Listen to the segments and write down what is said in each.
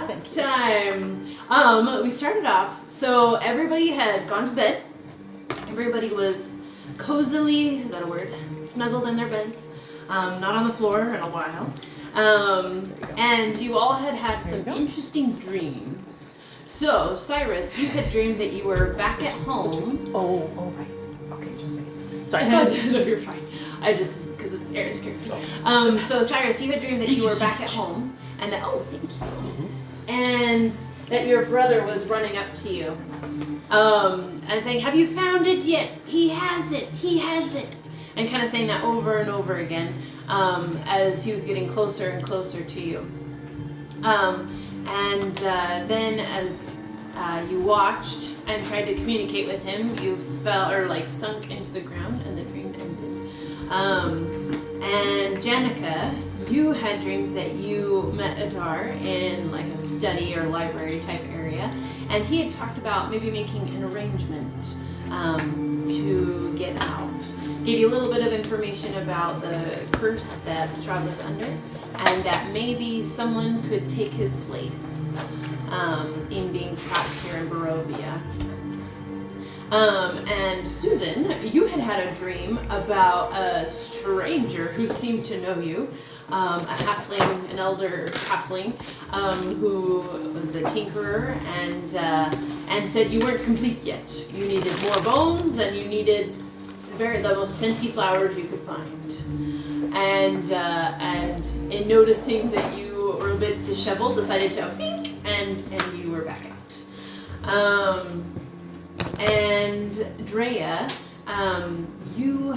last time, we started off, so everybody had gone to bed. Everybody was cozily, is that a word? Snuggled in their beds, not on the floor in a while. And you all had some interesting dreams. So, Cyrus, you had dreamed that you were back at home. Oh, right. Okay, just a second. Sorry. No, you're fine. Because it's Aaron's character. So, Cyrus, you had dreamed that you were back at home, and that, thank you. And that your brother was running up to you, and saying, "Have you found it yet? He has it, and kind of saying that over and over again, as he was getting closer and closer to you. Then as you watched and tried to communicate with him, you fell or sunk into the ground, and the dream ended. And Janica, you had dreamed that you met Adar in a study or library type area, and he had talked about maybe making an arrangement to get out. Gave you a little bit of information about the curse that Strahd was under, and that maybe someone could take his place in being trapped here in Barovia. And Susan, you had a dream about a stranger who seemed to know you, a halfling, an elder halfling, who was a tinkerer and said you weren't complete yet. You needed more bones, and you needed the most scenty flowers you could find. And in noticing that you were a bit disheveled, decided to pink, and you were back out. And Drea, you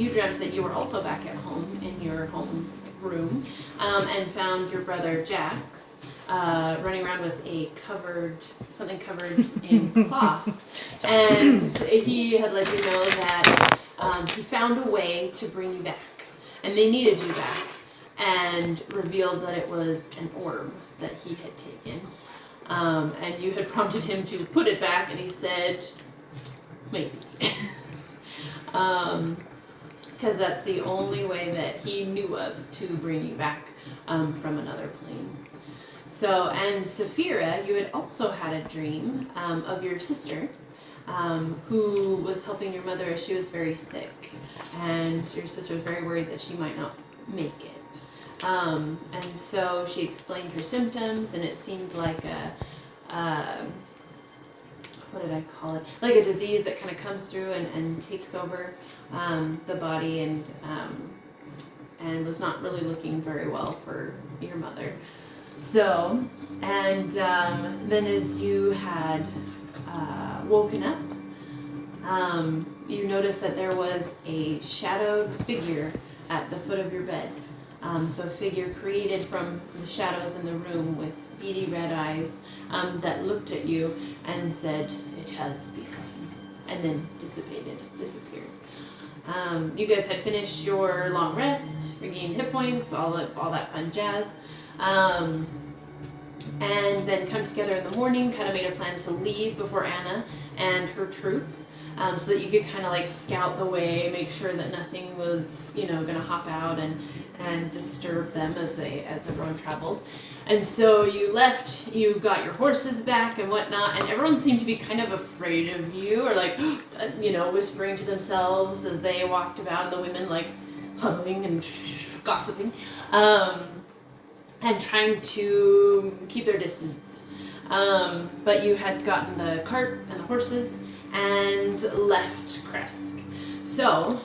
dreamt that you were also back at home in your home room, and found your brother Jax running around with something covered in cloth. And he had let you know that he found a way to bring you back, and they needed you back, and revealed that it was an orb that he had taken. And you had prompted him to put it back, and he said, maybe. Because that's the only way that he knew of to bring you back from another plane. So, and Saphira, you had also had a dream of your sister, who was helping your mother as she was very sick. And your sister was very worried that she might not make it. And so she explained her symptoms, and it seemed like what did I call it? Like a disease that kind of comes through and takes over the body, and was not really looking very well for your mother. So, and then as you had woken up, you noticed that there was a shadowed figure at the foot of your bed. So a figure created from the shadows in the room with beady red eyes that looked at you and said, "It has begun," and then disappeared. You guys had finished your long rest, regained hit points, all that fun jazz. And then come together in the morning, kind of made a plan to leave before Anna and her troop, so that you could kind of scout the way, make sure that nothing was, going to hop out and disturb them as everyone traveled. And so you left, you got your horses back and whatnot, and everyone seemed to be kind of afraid of you, or whispering to themselves as they walked about, and the women huddling and gossiping, and trying to keep their distance. But you had gotten the cart and the horses and left Kresk. So,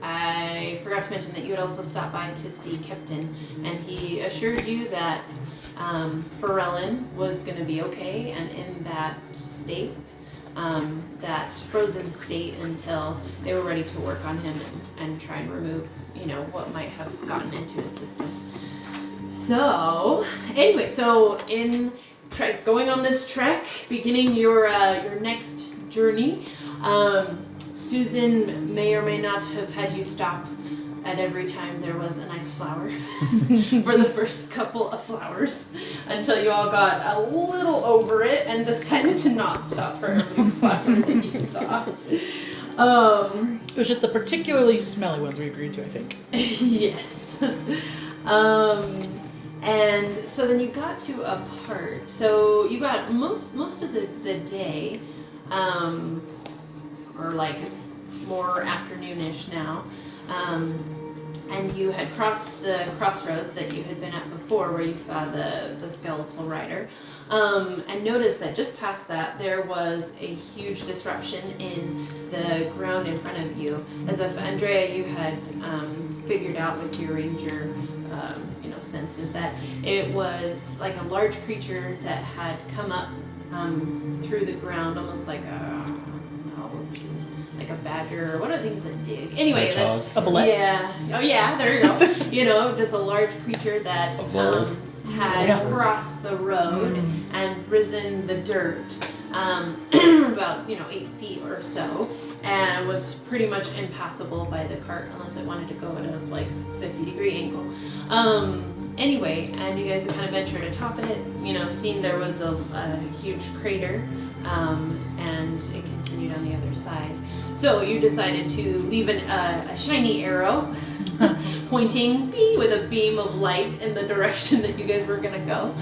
I forgot to mention that you had also stopped by to see Kepton, and he assured you that Pharrellin was going to be okay and in that state, that frozen state, until they were ready to work on him and try and remove, what might have gotten into his system. So, anyway, going on this trek, beginning your next journey, Susan may or may not have had you stop at every time there was a nice flower for the first couple of flowers, until you all got a little over it and decided to not stop for every flower that you saw. It was just the particularly smelly ones we agreed to, I think. Yes. And so then you got to a part. So you got most of the day, or like it's more afternoonish now. And you had crossed the crossroads that you had been at before where you saw the skeletal rider. And noticed that just past that there was a huge disruption in the ground in front of you. As if, Andrea, you had figured out with your ranger senses that it was like a large creature that had come up through the ground, almost like a badger, or what are things that dig? Anyway, a bullet. Yeah. Oh yeah, there you go. Just a large creature that had crossed the road and risen the dirt about 8 feet or so, and was pretty much impassable by the cart unless it wanted to go at a 50-degree angle. Anyway, and you guys have kind of ventured atop it, seen there was a huge crater, and it continued on the other side. So you decided to leave a shiny arrow pointing with a beam of light in the direction that you guys were going to go,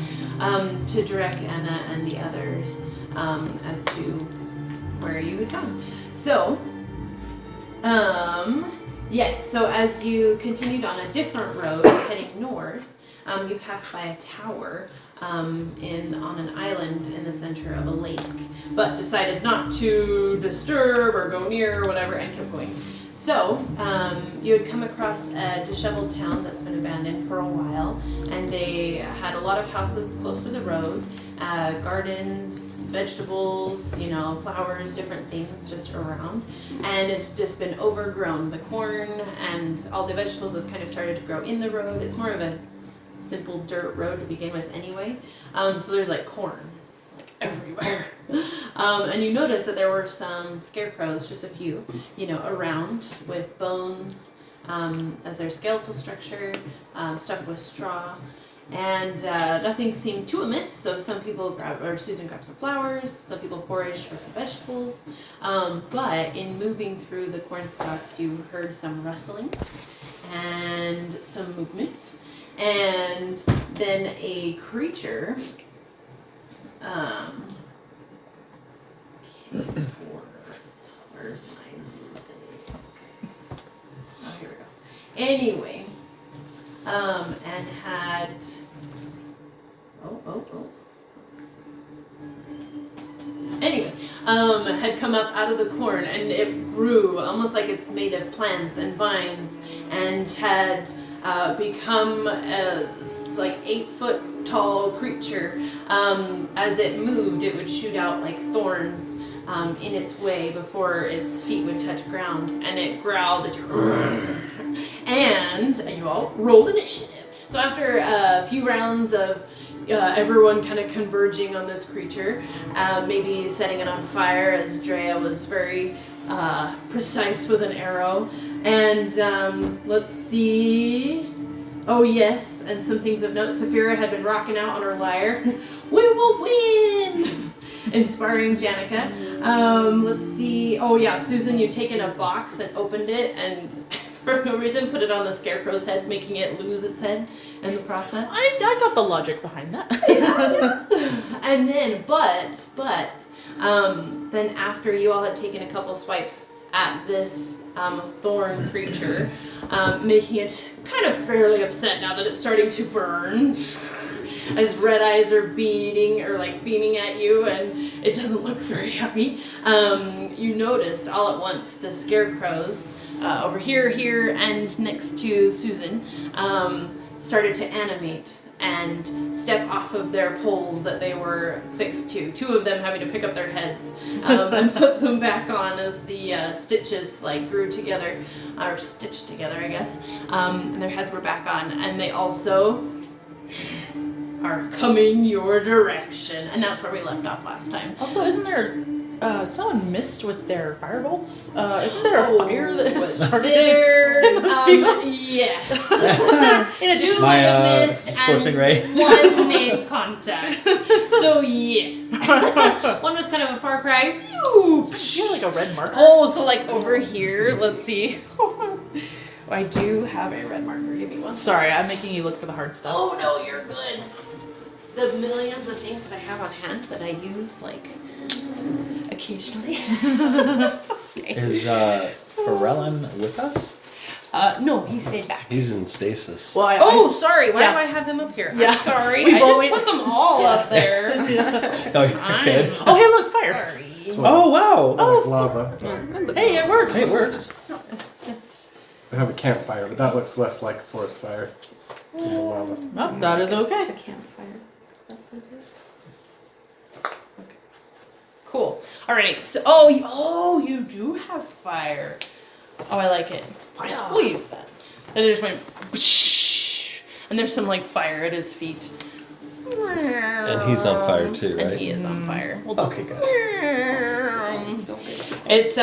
to direct Anna and the others as to where you had gone. So, yes, so as you continued on a different road heading north, you passed by a tower on an island in the center of a lake, but decided not to disturb or go near or whatever, and kept going. So, you had come across a disheveled town that's been abandoned for a while, and they had a lot of houses close to the road, gardens, vegetables, flowers, different things just around, and it's just been overgrown. The corn and all the vegetables have kind of started to grow in the road. It's more of a simple dirt road to begin with anyway, so there's corn everywhere. And you notice that there were some scarecrows, just a few, around with bones as their skeletal structure, stuffed with straw, and nothing seemed too amiss. So some people Susan grabbed some flowers, some people foraged for some vegetables, but in moving through the corn stalks, you heard some rustling and some movement, and then a creature. Where's my music? Oh, here we go. Anyway, and had Anyway, had come up out of the corn, and it grew almost like it's made of plants and vines, and had become a 8-foot tall creature. As it moved, it would shoot out like thorns in its way before its feet would touch ground, and it growled, and you all rolled initiative. So after a few rounds of everyone kind of converging on this creature, maybe setting it on fire, as Drea was very precise with an arrow, and let's see. Oh yes, and some things of note. Saphira had been rocking out on her lyre. We will win! Inspiring Janica. Let's see. Oh yeah, Susan, you'd taken a box and opened it, and for no reason put it on the scarecrow's head, making it lose its head in the process. I got the logic behind that. And then, but then after you all had taken a couple swipes at this thorn creature, making it kind of fairly upset now that it's starting to burn, as red eyes are beaming at you, and it doesn't look very happy. You noticed all at once the scarecrows over here, and next to Susan started to animate and step off of their poles that they were fixed to. Two of them having to pick up their heads and put them back on as the stitches grew together, or stitched together, I guess. And their heads were back on, and they also are coming your direction. And that's where we left off last time. Also, isn't there someone missed with their firebolts? Isn't there a fire that started in the field? Yes. In addition, My missed scorching ray. One made contact. So yes. One was kind of a far cry. you had like a red marker. Oh, so over here, let's see. I do have a red marker. Give me one. Sorry, I'm making you look for the hard stuff. Oh no, you're good. The millions of things that I have on hand that I use like occasionally. Is Pharrellin with us? No, he stayed back. He's in stasis. Well, Sorry. Why yeah. do I have him up here? Yeah. I'm sorry. We've I just always- put them all up there. Oh, you're good. Oh, hey, look, fire. Sorry. Oh, wow. Like lava. Hey, it works. Hey, it works. We have a campfire, but that looks less like a forest fire than the lava. Oh, that is okay. A campfire, because that's what it is. Cool. Alrighty. So, you do have fire. Oh, I like it. We'll use that. And it just went, whoosh, and there's some like fire at his feet. And he's on fire too, right? And he is on fire. We'll just Okay, good. Don't get too close. It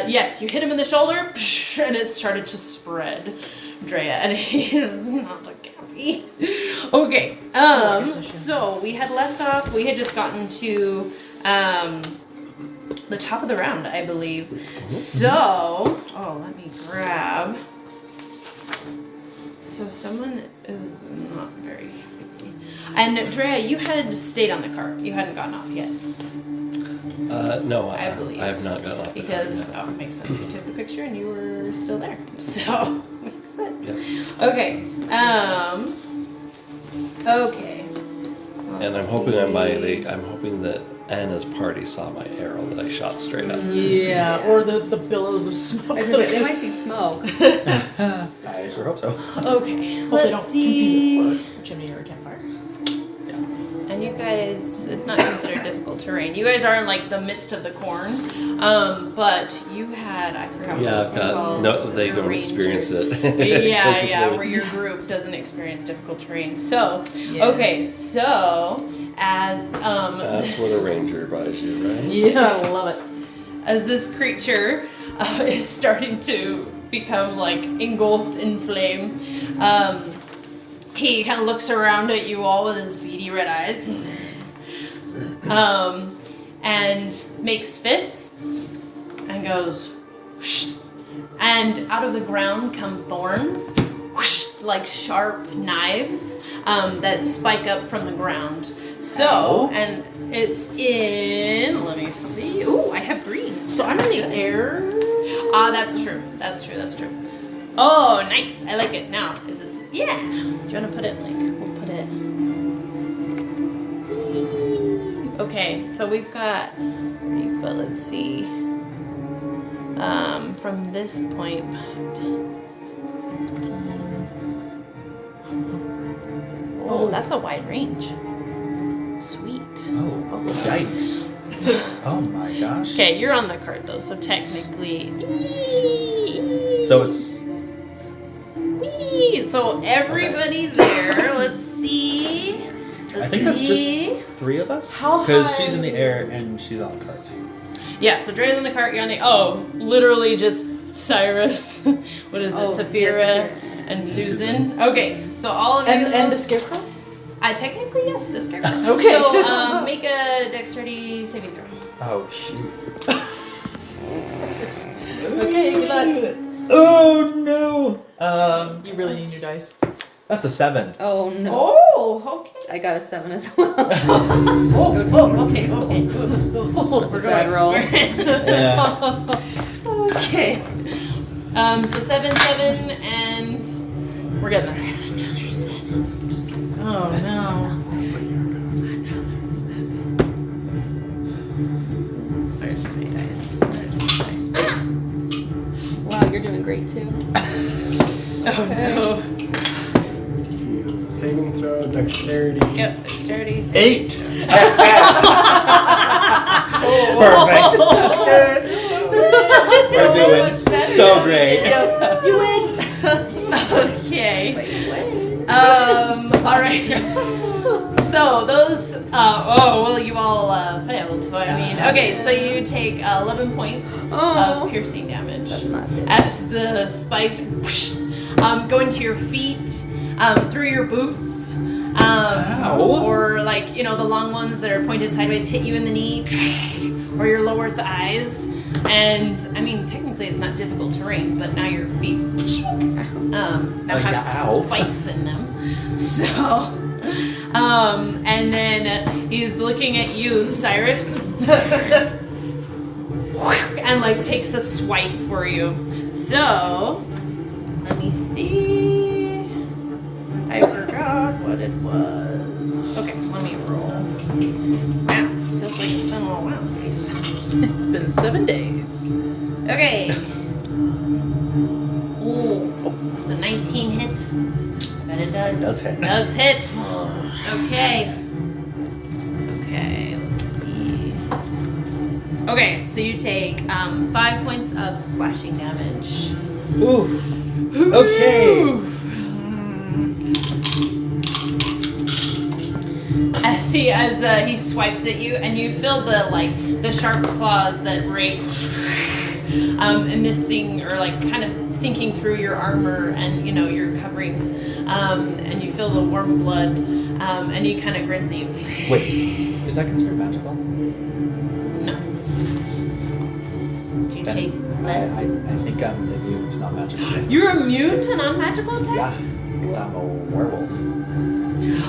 yes, you hit him in the shoulder, and it started to spread, Drea, and he is not looking happy. Okay, so we had left off. We had just gotten to the top of the round, I believe. So, let me grab. So someone is not very happy. And Drea, you had stayed on the cart. You hadn't gotten off yet. No, I believe. I have not gotten off the cart Because, yet. it makes sense. We took the picture and you were still there. So, makes sense. Yep. Okay. Okay. And I'm hoping I'm hoping that Anna's party saw my arrow that I shot straight up. Yeah, or the billows of smoke. I was gonna say, they might see smoke. I sure hope so. Okay. Hope they Let's don't see. confuse it for a chimney or a campfire. And you guys, it's not considered difficult terrain. You guys are in like the midst of the corn, but you had, I forgot Yeah, what I've it was got called. no. They Your don't ranger. experience it. Yeah, physically. where your group doesn't experience difficult terrain. So, Yeah. okay, so as That's this, what a ranger advised you, right? Yeah, I love it. as this creature is starting to become like engulfed in flame, he kind of looks around at you all with his beady red eyes, and makes fists and goes, whoosh, and out of the ground come thorns, whoosh, like sharp knives that spike up from the ground. So, and it's in, let me see, ooh, I have green. So I'm in the air. That's true. That's true. Oh, nice. I like it. Now, is it? Yeah. Do you want to put it like? We'll put it. Okay, so we've got 30 foot. Let's see. From this point, 10, 15. Oh, that's a wide range. Sweet. Oh, yikes. Oh my gosh. Okay, you're on the cart though, so technically. So it's Whee! So everybody there, let's see. I think that's just 3 of us. How Because high- she's in the air and she's on the cart. Yeah, so Dre's on the cart, you're on the literally just Cyrus. What is it? Oh, Saphira Saphira. and Susan. Okay, so all of you And the scarecrow? technically yes, the scarecrow. Okay. So make a dexterity saving throw. Oh shoot. Okay, good luck. Oh no. You really need your dice. That's a 7. Oh no. Oh, okay. I got a 7 as well. Okay. That's a bad roll. Yeah. Okay. So 7, and We're getting there. Oh no. there's my dice. There's my dice. Wow, you're doing great too. Oh no. Let's see, it's a saving throw, dexterity. Yep, dexterity. 8! Perfect. We're We're doing so great. You win. Okay. All right. So those. You all failed. So I mean, okay. So you take 11 points of piercing damage That's not good. as the spikes whoosh, go into your feet, through your boots, Or like, the long ones that are pointed sideways hit you in the knee, or your lower thighs. And I mean, technically it's not difficult terrain, but now your feet now have spikes in them. So, and then he's looking at you, Cyrus, and like takes a swipe for you. So, let me see. I forgot what it was. Okay, let me roll. Wow, feels like it's been a little while. It's been 7 days. Okay. Oh, it's a 19 hit. I bet it does. It does hit. Does hit. Okay. Okay, let's see. Okay, so you take 5 points of slashing damage. Ooh. Okay. As he swipes at you, and you feel the sharp claws that rake, missing or kind of sinking through your armor and your coverings, and you feel the warm blood, and he kind of grins at you. Wait, is that considered magical? No. Do you Then take less? I think I'm immune to non-magical damage. You're immune to non-magical attacks? Yes, because I'm a werewolf.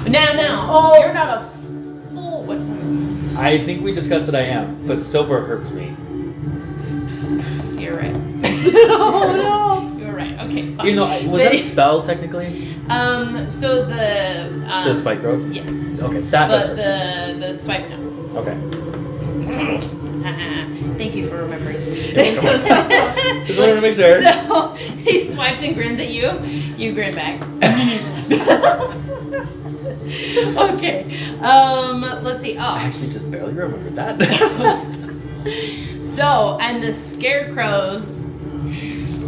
Now. You're not a full. What? I think we discussed that I am, but silver hurts me. You're right. Oh no! You're right. Okay. Fine. Was that a spell technically? So the spike growth? Yes. Okay, that does But hurt. the swipe no. Okay. Thank you for remembering. Just wanted to make sure. So he swipes and grins at you. You grin back. Okay. Let's see. I Oh. actually just barely remembered that. So, and the scarecrows.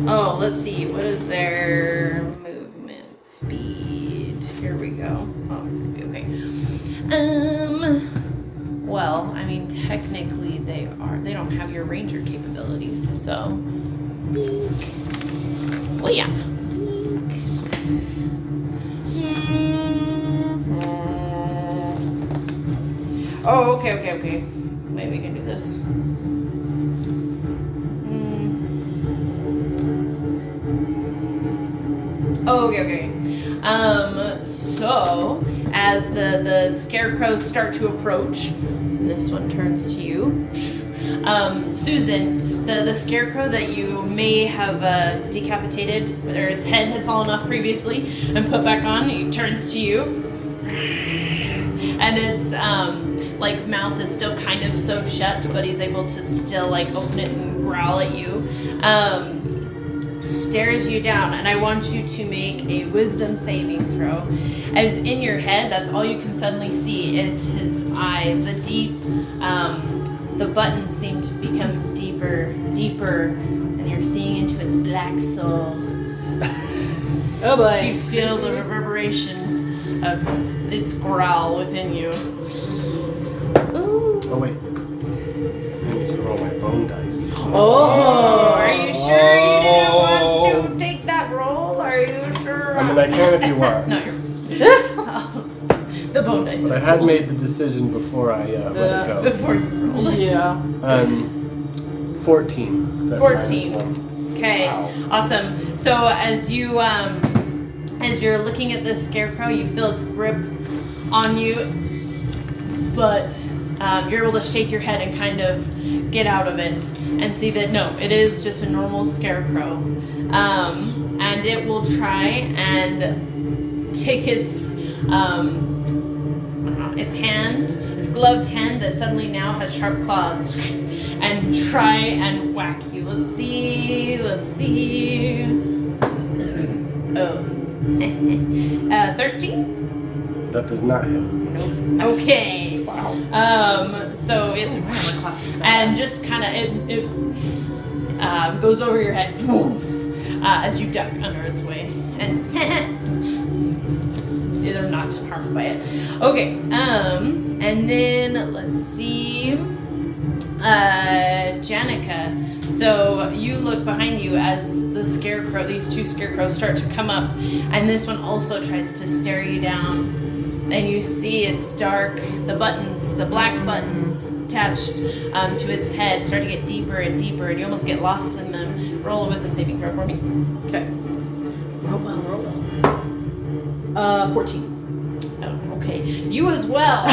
Oh, let's see. What is their movement speed? Here we go. Oh, okay. Well, I mean, technically they don't have your ranger capabilities, so. Well, yeah. Oh, okay. Maybe we can do this. Oh, okay. So as the scarecrows start to approach, and this one turns to you. Susan, the scarecrow that you may have decapitated, or its head had fallen off previously, and put back on, it turns to you. And its mouth is still kind of sewed shut, but he's able to still open it and growl at you. Stares you down, and I want you to make a wisdom saving throw. As in your head, that's all you can suddenly see is his eyes. The buttons seem to become deeper, and you're seeing into its black soul. Oh boy. So you feel the reverberation of its growl within you. Ooh. Oh wait. I need to roll my bone dice. Oh. Are you sure you didn't want to take that roll? Are you sure? I mean, I can if you want. No, you're. The bone dice. But I had made the decision before I let it go. Before you rolled. Yeah. 14. 'Cause I have -1. Okay. Wow. Awesome. So as you're looking at this scarecrow, you feel its grip on you, but you're able to shake your head and kind of get out of it and see that no, it is just a normal scarecrow, and it will try and take its gloved hand that suddenly now has sharp claws, and try and whack you. Let's see. Oh. 13? That does not hit. Okay. Wow. So it's and just kind of it goes over your head as you duck under its way, and they're not harmed by it. Okay. And then let's see. Janica. So you look behind you as these two scarecrows start to come up, and this one also tries to stare you down. and you see it's dark. The buttons, the black buttons attached to its head, start to get deeper and deeper, and you almost get lost in them. Roll a wisdom saving throw for me. Okay. Roll well. 14. Oh, okay. You as well.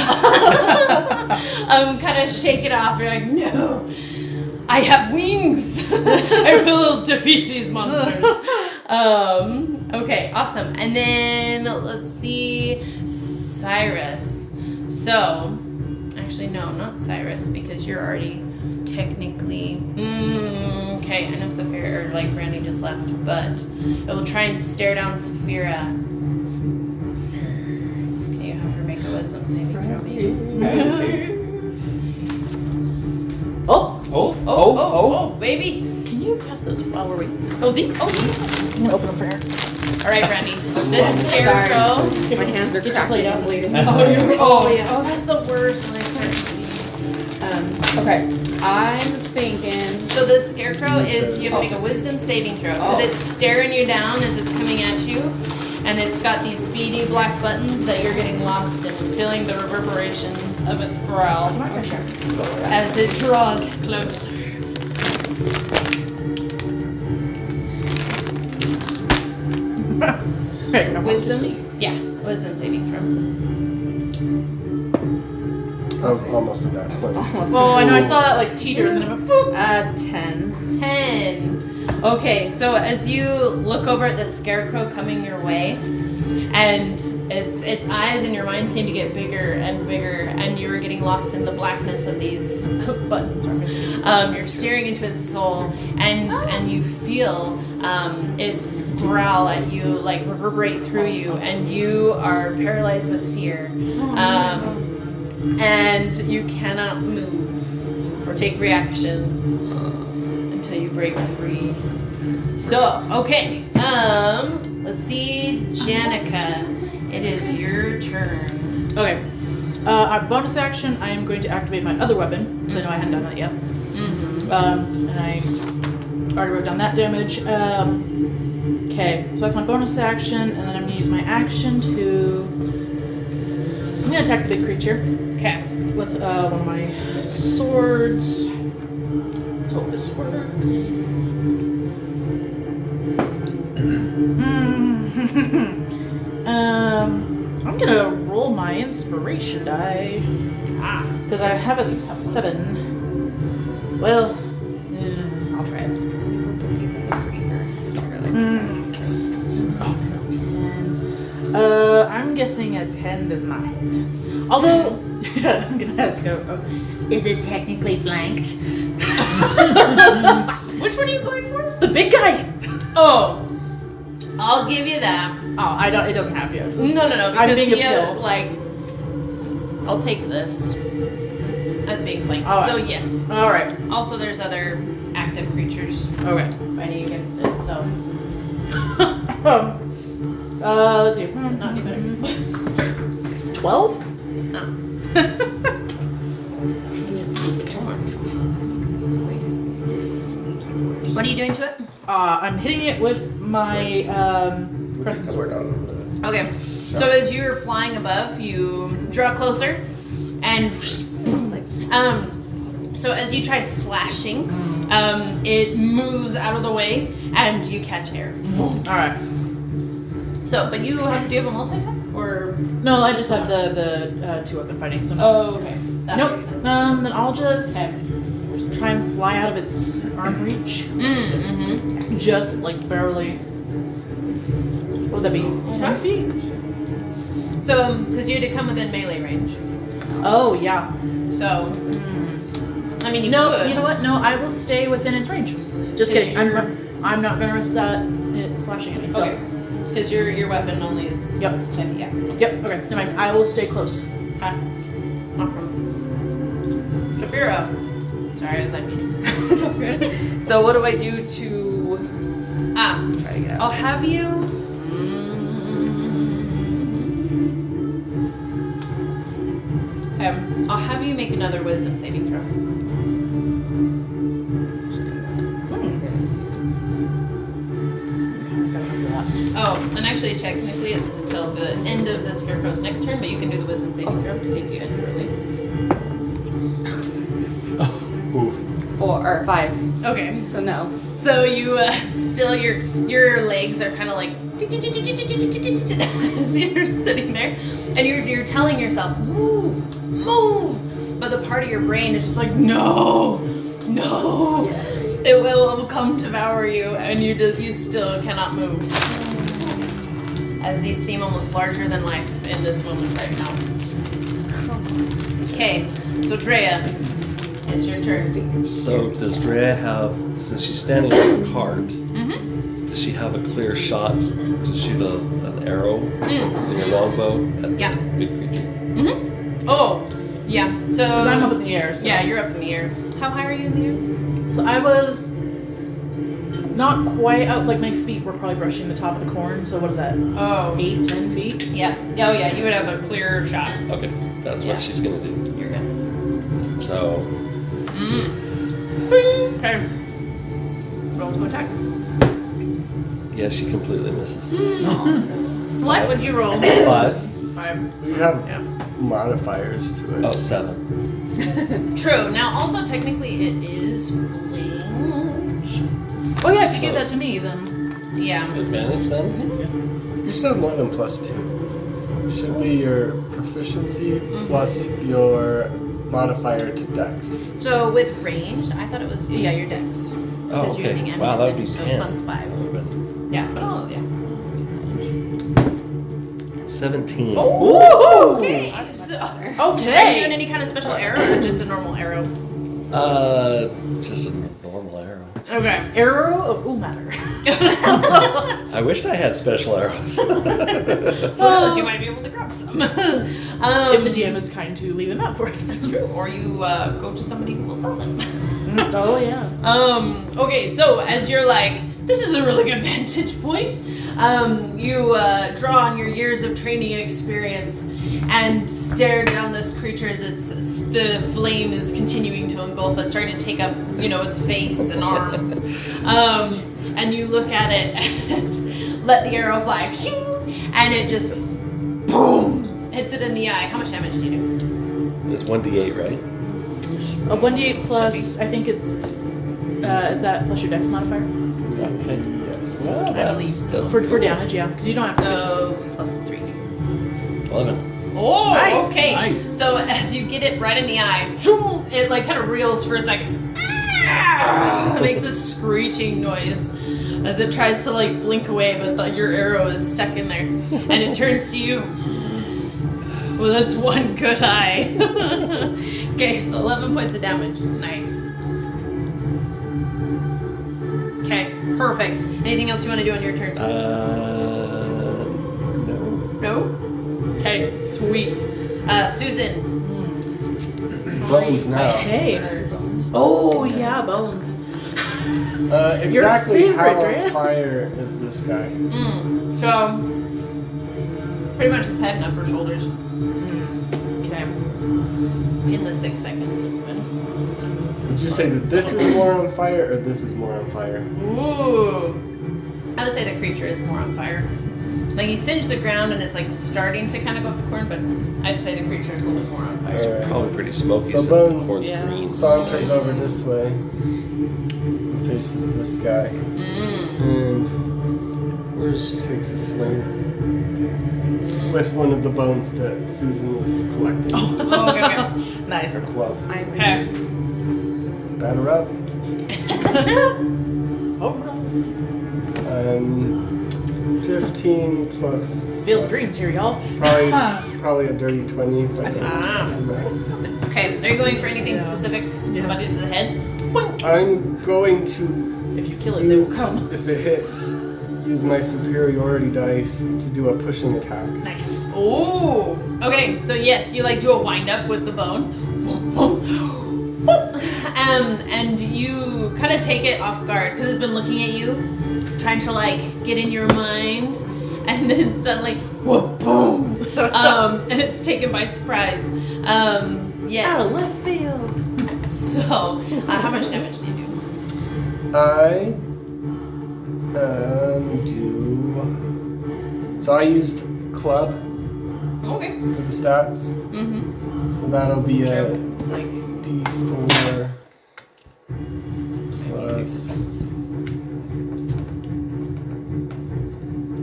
Kind of shake it off. You're like, no, I have wings. I will defeat these monsters. Okay, awesome. And then let's see, Cyrus. So, actually, no, not Cyrus, because you're already technically. Okay, I know Saphira, or like Brandy just left, but it will try and stare down Saphira. Can you have her make a wisdom saving throw, maybe? Oh, baby. Can you pass those while we're waiting? Oh, these? Oh, these. I'm gonna open them for her. All right, Brandy. This scarecrow. My hands are Get your cracking plate and out. bleeding. Oh, yeah. Oh, that's the worst when I start bleeding. Okay, I'm thinking. So the scarecrow is, you have to make a wisdom saving throw. Because it's staring you down as it's coming at you. And it's got these beady black buttons that you're getting lost in, feeling the reverberations of its growl as it draws closer. Wisdom? Yeah, wisdom saving throw. That was almost a nat 20. Well, I know I saw that like teeter and then it went boop. 10. 10. Okay, so as you look over at the scarecrow coming your way, and its eyes in your mind seem to get bigger and bigger, and you're getting lost in the blackness of these buttons. You're staring into its soul, and you feel its growl at you, like reverberate through you, and you are paralyzed with fear, and you cannot move or take reactions until you break free. So, okay, let's see, Janica, it is your turn. Okay. Bonus action, I am going to activate my other weapon, because I know I hadn't done that yet. Mm-hmm. And I already wrote down that damage. Okay, so that's my bonus action, and then I'm going to use my action to... I'm going to attack the big creature. Okay. With one of my swords. Let's hope this works. I'm gonna roll my inspiration die. Because I have a 7. Well, I'll try it. Put these in the freezer. I just realized 10. I'm guessing a 10 does not hit. Although, I'm gonna ask is it technically flanked? Which one are you going for? The big guy! Oh, I'll give you that. Oh, I don't. It doesn't have to. No, I'm because being a yeah, pill. like, I'll take this as being flanked. All right. So yes. All right. Also, there's other active creatures fighting against it. So Let's see. Not any better. 12? no. What are you doing to it? I'm hitting it with my crescent sword. Okay. So as you're flying above, you draw closer, and so as you try slashing, it moves out of the way, and you catch air. All right. So, but do you have a multi-attack or? No, I just have the 2 weapon fighting. So Oh, okay. That nope. makes sense. Then I'll just Okay. try and fly out of its arm reach. Mm-hmm. Just like barely. What would that be? 10 feet? So, because you had to come within melee range. Oh yeah. So, I mean, you No, could. you know what? No, I will stay within its range. Just Because kidding. I'm not gonna risk that it slashing at me. So. Okay. Because your weapon only is. Yep. 10 feet, yeah. Yep. Okay. Never mind. I will stay close. Okay. No problem. Shafiro. Sorry, I was unmuted. It's all good. So what do I do to Ah, try to get out? I'll have you. I'll have you make another wisdom saving throw. Oh, and actually, technically, it's until the end of the Scarecrow's next turn, but you can do the wisdom saving throw to see if you end early. Oof. 4 or 5. Okay. So no. So you still your legs are kind of like as you're sitting there, and you're telling yourself move, but the part of your brain is just like no, it will come devour you, and you still cannot move. As these seem almost larger than life in this moment right now. Okay, so Drea, it's your turn. So does Drea have, since she's standing on a cart, does she have a clear shot to shoot an arrow using a longbow at the big creature? Oh, yeah. So Because I'm up in the air. So. Yeah, you're up in the air. How high are you in the air? So I was not quite out. Like my feet were probably brushing the top of the corn. So what is that? Oh, 8, 10 feet. yeah. Oh, yeah. You would have a clear shot. Okay, that's Yeah. what she's gonna do. You're good. So Okay. Roll to attack. yeah, she completely misses. What would you roll? 5. 5. You have Yeah. modifiers to it. Oh, 7. True. Now, also technically, it is range. Oh yeah, if you give that to me, then Yeah. Advantage then? You should have more than +2. Should be your proficiency plus your modifier to dex. So with ranged, I thought it was your dex. Oh, Because you're using okay. Wow, that would be ammunition, 10. so +5. That would've been Yeah, but oh yeah. 17. Ooh! Okay. So, are you Okay. doing any kind of special arrow or just a normal arrow? Just a normal arrow. Okay. Arrow of matter. I wished I had special arrows. Who knows? You might be able to grab some. If the DM is kind to leave them out for us. That's true. Or you go to somebody who will sell them. Oh yeah. Okay, so as you're like, this is a really good vantage point, you draw on your years of training and experience and stare down this creature as the flame is continuing to engulf it, starting to take up, its face and arms. And you look at it and let the arrow fly, and it just, boom, hits it in the eye. How much damage do you do? It's 1d8, right? A 1d8 plus, I think it's, is that plus your dex modifier? Okay. Yes. Well, I believe so. For damage, yeah. Because you don't have to. So, +3. 11. Oh, Nice, okay. nice. So as you get it right in the eye, it like kind of reels for a second. It makes a screeching noise as it tries to like blink away, but your arrow is stuck in there. And it turns to you. Well, that's one good eye. Okay, so 11 points of damage. Nice. Okay, perfect. Anything else you want to do on your turn? No. No? Okay, sweet. Susan. Bones now. Okay. First. Oh yeah, bones. Exactly favorite, how on Drea. fire is this guy? So, pretty much his head and upper shoulders. Okay. In the 6 seconds it's been. Would you say that this is more on fire or this is more on fire? Ooh. I would say the creature is more on fire. Like he singed the ground and it's like starting to kind of go up the corn, but I'd say the creature is a little bit more on fire. It's Alright. probably pretty smoky So since the Bones- corn's Yeah. green. Saunters over this way and faces this guy. And takes a swing with one of the bones that Susan was collecting. Oh, okay. Nice. Her club. Okay. Batter up. Oh, 15 plus Field of Dreams here, y'all. probably a dirty 20 if I don't Ah. do math. Okay. Are you going for anything Yeah. specific? Yeah. Body to the head? I'm going to If you kill it, they will use, come. if it hits, use my superiority dice to do a pushing attack. Nice. Ooh. Okay, so yes, you like do a wind up with the bone. And you kind of take it off guard because it's been looking at you, trying to like get in your mind, and then suddenly, whoop, boom, and it's taken by surprise. Yes. Out of left field. So, how much damage do you do? I do So I used club Okay. for the stats. Mm-hmm. So that'll be a It's like D4 plus.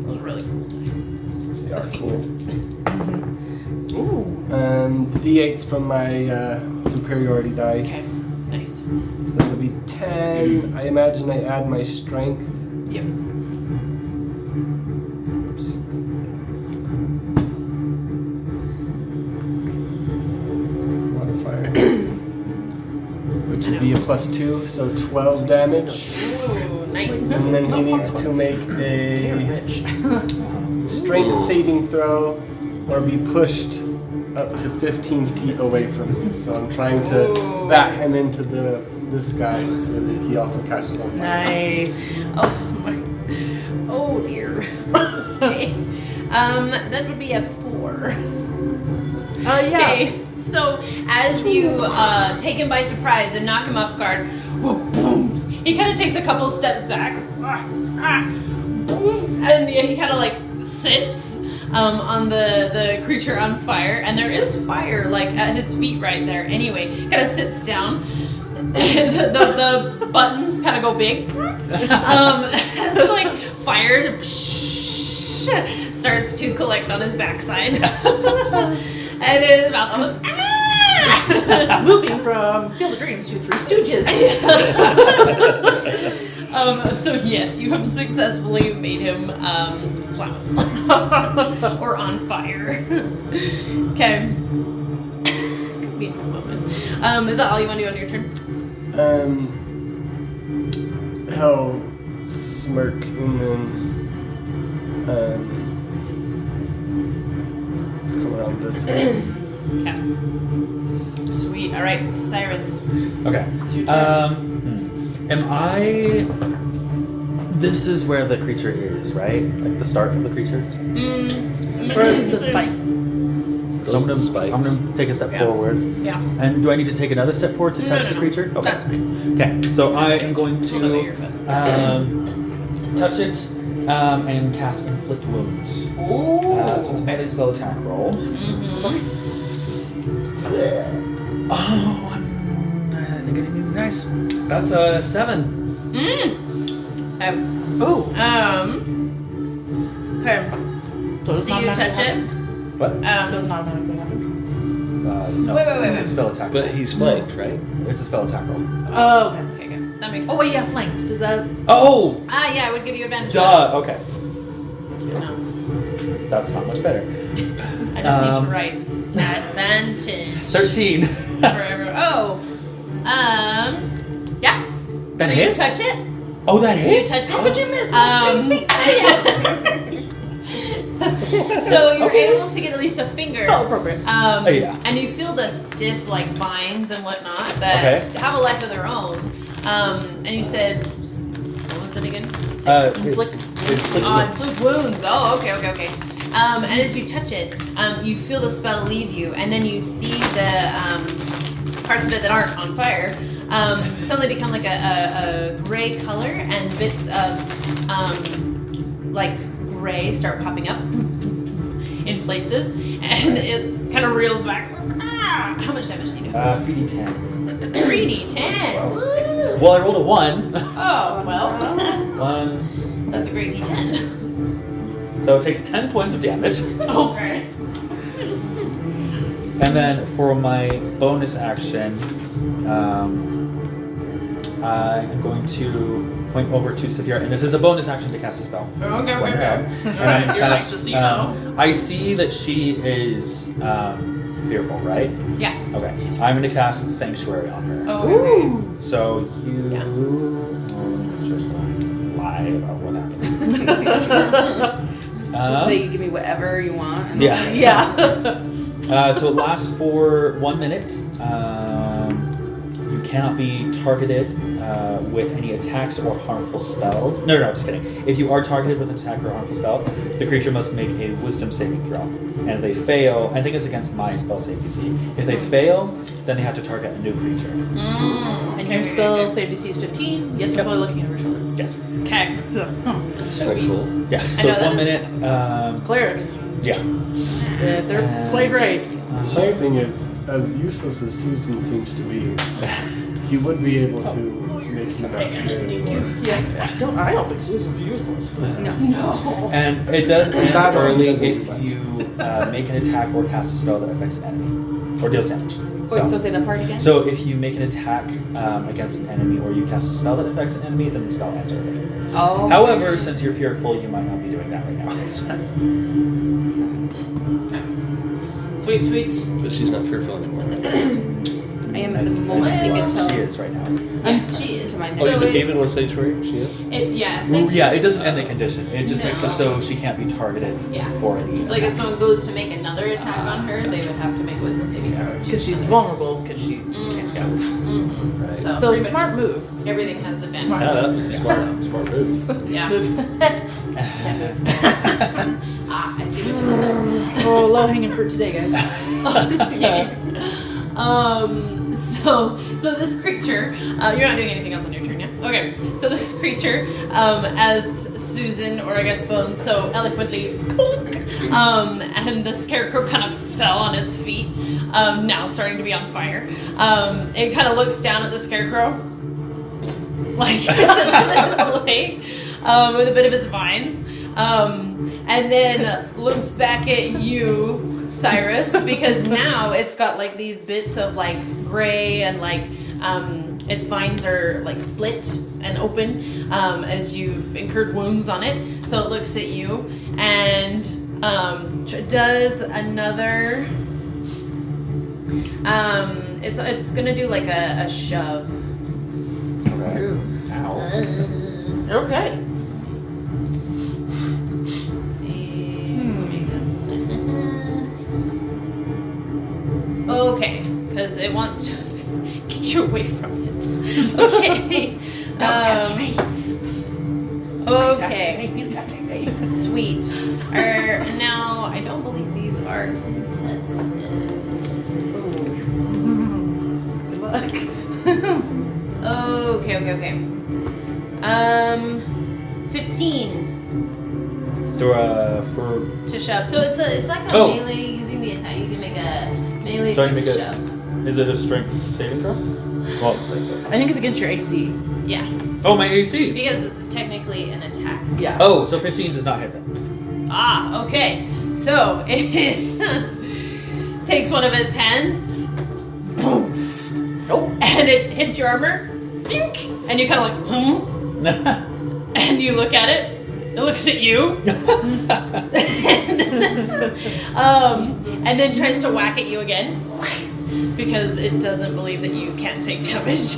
Those are really cool. They are cool. Ooh. The D8's from my superiority dice. Nice. So that'll be 10. I imagine I add my strength. Yep. Oops. Modifier. Which would be a +2, so 12 damage. Ooh, nice. And then he needs to make a strength saving throw or be pushed up to 15 feet away from me. So I'm trying to bat him into this guy so that he also catches on fire. nice. Oh, smart. Oh, dear. Okay. That would be a 4. Yeah. Okay. So as you take him by surprise and knock him off guard, boom, he kind of takes a couple steps back, and he kind of like sits on the creature on fire, and there is fire like at his feet right there. Anyway, kind of sits down. the buttons kind of go big. As like fire starts to collect on his backside. And his mouth opens. Moving from Field of Dreams to Three Stooges. So yes, you have successfully made him flammable or on fire. Okay. Could be in a moment. Is that all you want to do on your turn? He'll smirk and then come around this way. Okay. Sweet. All right, Cyrus. Okay. It's your turn. Am I? This is where the creature is, right? Like the start of the creature. First, the spikes. So I'm gonna, spikes. I'm gonna take a step forward. Yeah. And do I need to take another step forward to touch the creature? Okay. That's fine. Okay. So I am going It's a little bit to bigger, touch it and cast inflict wounds. So it's a melee spell attack roll. Oh, I think I need new dice. That's a 7. Okay. So So you touch it. What? Does not automatically happen. No. Wait. It's a spell attack. But roll. he's flanked, right? It's a spell attack roll. Oh, okay. Okay, good. That makes sense. Oh wait, yeah, flanked. Does that? Oh! Yeah, I would give you advantage. Duh. Okay. No. That's not much better. I just need to write advantage. 13. Forever. Oh. Yeah. That so hits? You touch it. Oh, that You hits? touch it. How could you miss? So you're able to get at least a finger. Oh, appropriate. Yeah. And you feel the stiff like vines and whatnot that have a life of their own. And you said, what was it again? Inflict Inflict wounds. Oh, okay. And as you touch it, you feel the spell leave you, and then you see the parts of it that aren't on fire suddenly become like a gray color, and bits of like gray start popping up in places, and it kind of reels back. How much damage do you do? 3d10. 3d10. Woo! Well, I rolled a 1. Oh, well. 1. That's a great d10. So it takes 10 points of damage. Okay. And then for my bonus action, I am going to point over to Saphira, and this is a bonus action to cast a spell. Okay. And Alright, I you're cast, just so you know. I see that she is fearful, right? Yeah. Okay. I'm going to cast Sanctuary on her. Oh, okay. So you... Yeah. I'm just going to lie about what happens. Just say you give me whatever you want. And Yeah. Yeah. So it lasts for 1 minute. You cannot be targeted with any attacks or harmful spells. No, just kidding. If you are targeted with an attack or a harmful spell, the creature must make a wisdom saving throw. And if they fail, I think it's against my spell save DC. If they fail, then they have to target a new creature. And your spell save DC is 15. Yes, I'm Yep. probably looking over your shoulder. Yes. Okay. So cool. Yeah. I So know it's 1 that's- minute. Clerics. Yeah. If they're played right. Funny thing is, as useless as Susan seems to be, he would be able to make you not scared anymore. Yeah. I don't think Susan's useless. But No. And it does end Not early doesn't if do much. you make an attack or cast a spell that affects an enemy or deals damage. Wait, so say that part again? So if you make an attack against an enemy or you cast a spell that affects an enemy, then the spell ends early. Oh. However, since you're fearful, you might not be doing that right now. Sweet. But she's not fearful anymore. I am at the moment. I think until She is right now. She is. to my Oh, next. So even it's- with sanctuary, she is. Yeah, it doesn't end the condition. It just makes it No. so she can't be targeted Yeah. for any So like if attacks. someone goes to make another attack on her, they would have to make a wisdom saving throw. because she's vulnerable, because she can't go. Mm-hmm. Right. So, So pretty smart much move. everything has advantage. Smart. Yeah, that was a smart move. Yeah. Move. Ah, I see what you did there. Oh, low hanging fruit today, guys. Okay. So this creature, you're not doing anything else on your turn, yeah? Okay. So this creature, as Susan, or I guess Bones, so eloquently, and the scarecrow kind of fell on its feet, now starting to be on fire. It kind of looks down at the scarecrow, like it's leg, with a bit of its vines, and then looks back at you, Cyrus, because now it's got like these bits of like gray and like its vines are like split and open as you've incurred wounds on it. So it looks at you and does another. It's gonna do like a shove. Okay. Ow. Okay. Let's see. Make this. Okay, because it wants to get you away from it. Okay. Don't touch me. Okay. He's touching me. Sweet. Now, I don't believe these are contested. Good luck. Okay. 15 For to shove. So it's like a Oh. melee using the attack. You can make a melee So I can attack make to a- shove. is it a strength saving throw? Well, I think it's against your AC. Yeah, oh, my AC. because this is technically an attack. Yeah. Oh, so 15 does not hit them. Ah, okay. So it takes one of its hands, boom, and it hits your armor, bink, and you kind of like, and you look at it. It looks at you, and then tries to whack at you again because it doesn't believe that you can't take damage.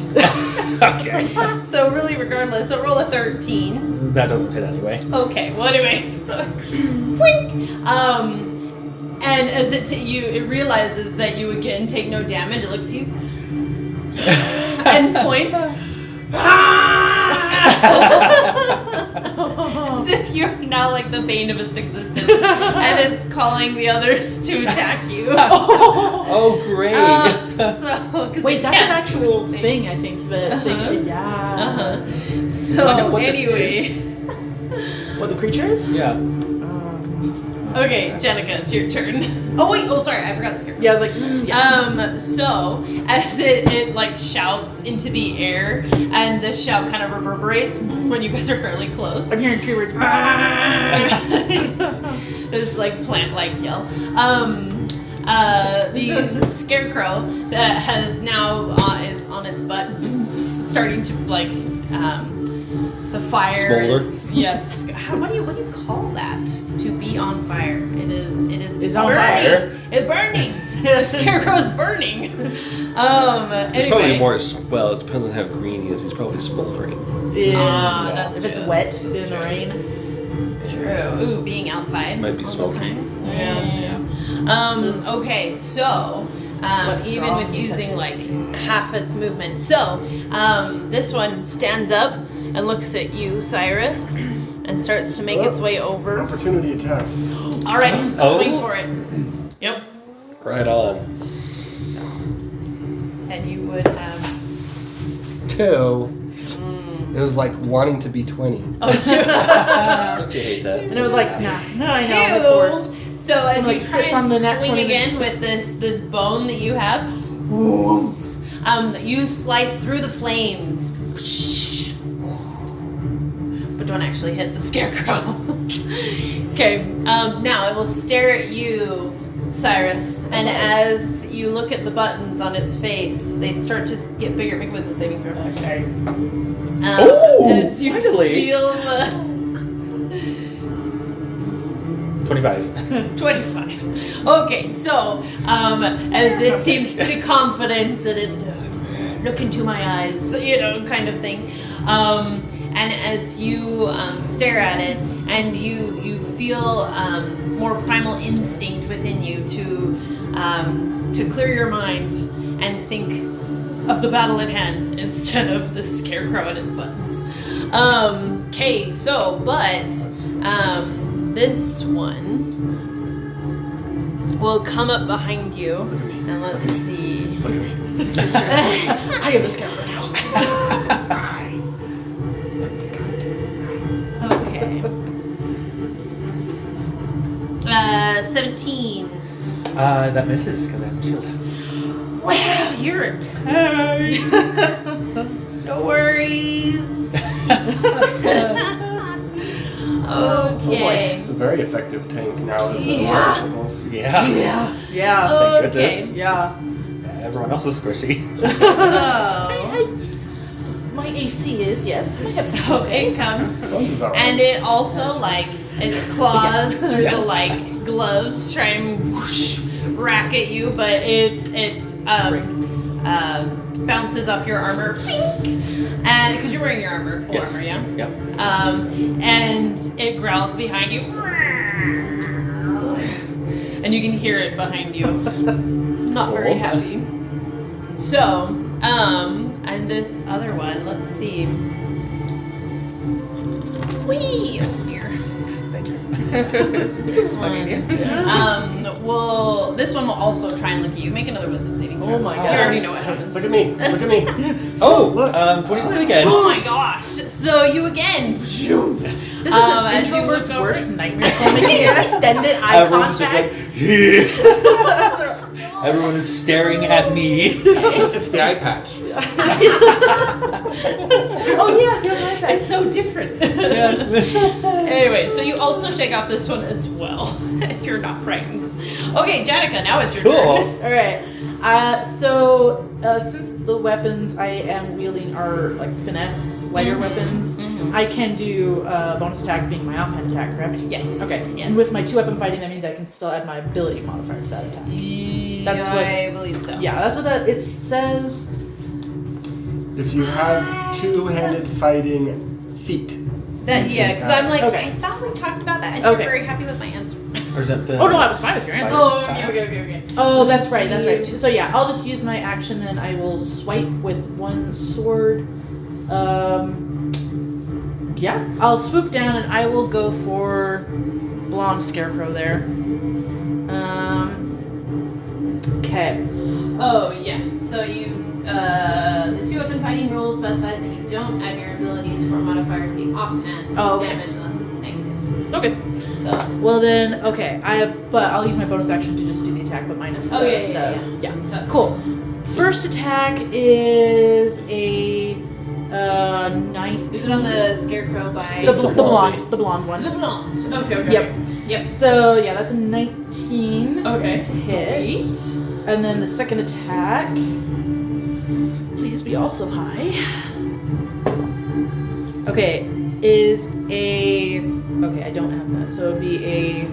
Okay. So really, regardless, so roll a 13. That doesn't hit anyway. Okay, well anyway, so wink. And as it realizes that you again take no damage, it looks at you and points. As if you're now like the bane of its existence, and it's calling the others to attack you. Oh, great. So, Wait, that's an actual thing, I think. That they could, yeah. So I know what this anyway, is. What the creature is? Yeah. okay, Jenica, it's your turn. Oh wait, sorry, I forgot the script. Yeah, I was like, yeah. So as it like shouts into the air, and the shout kind of reverberates when you guys are fairly close. I'm hearing tree words. This like plant-like yell. The scarecrow that has now is on its butt, starting to like the fire. Smolder? Yes. What do you call that? To be on fire. It is. It's on burning. fire. It's burning. The scarecrow is burning. It's Anyway. probably more. Well, it depends on how green he is. He's probably smoldering. Yeah. That's if it's true. wet That's in the true. rain. True. Ooh, being outside. Might be all the smoking. time. Yeah. Okay, so What's even strong with and using catchy? like half its movement. So this one stands up and looks at you, Cyrus, and starts to make its way over. Opportunity attack. All right, Oh. swing for it. Yep. Right on. And you would have 2. It was like wanting to be 20. two. Don't you hate that? And it was like, nah, no, I know, it's the worst. So as Like, you try sits and on the net swing 20 again with this bone that you have, you slice through the flames, but don't actually hit the scarecrow. Okay, now it will stare at you, Cyrus, and as you look at the buttons on its face, they start to get bigger. Make a wisdom saving throw. Okay. Oh, as you finally. feel the 25. 25. Okay, so as it seems pretty confident that it look into my eyes, kind of thing. And as you stare at it, and you feel more primal instinct within you to clear your mind and think of the battle at hand instead of the scarecrow and its buttons. Okay, so but this one will come up behind you, and let's see. Look at me. I am the scarecrow now. Okay. 17. That misses because I have a shield. Wow, you're a tank. No worries. Okay. It's a very effective tank now as a Yeah. werewolf. Yeah. Yeah. Thank Okay. goodness. Yeah. Everyone else is squishy. So, My AC is, yes. so it comes, Guns is alright. and it also its claws through the gloves try and whoosh, rack at you, but it bounces off your armor, and because you're wearing your armor, full armor, yeah. Yep. And it growls behind you, and you can hear it behind you. Not very happy. So, and this other one, let's see. Whee! Oh dear. Thank you. This one. This one will also try and look at you. Make another wisdom saving throw. Oh my You already gosh. know what happens. Look at me. Look at me. Oh, Look. 25 again. Oh my gosh! So you again. This is as an you introvert's look over- worst nightmare. So making extended eye Everyone's just like, contact. everyone is staring at me. It's the eye patch. Oh yeah, you're right. It's so different. Anyway, so you also shake off this one as well. You're not frightened. Okay, Janica, now it's your Cool. turn. All right. So since the weapons I am wielding are like finesse, lighter weapons, I can do bonus attack being my offhand attack, correct? Yes. Okay. Yes. And with my 2-weapon fighting, that means I can still add my ability modifier to that attack. That's what- I believe so. Yeah, that's what it says. If you have 2-handed fighting feet. That You yeah, can because I'm like Okay. I thought we talked about that, and Okay. you're very happy with my answer. Or is that the Oh no, I was fine with your answer. Oh, style? okay. Oh, that's right, that's right. So yeah, I'll just use my action, then I will swipe with one sword. Yeah, I'll swoop down and I will go for blonde scarecrow there. Okay. Oh yeah. So you the 2-weapon fighting rule specifies that you don't add your ability score modifier to the offhand Oh, okay. damage unless it's negative. Okay. So Well then, okay. But I'll use my bonus action to just do the attack, but minus Oh, the, yeah. yeah. Cool. First attack is a 19. is it on the scarecrow by The blonde one. The blonde. Okay. Yep. Yep. So yeah, that's a 19 Okay. to hit. And then the second attack, please be also high. Okay, is a I don't have that, so it'd be a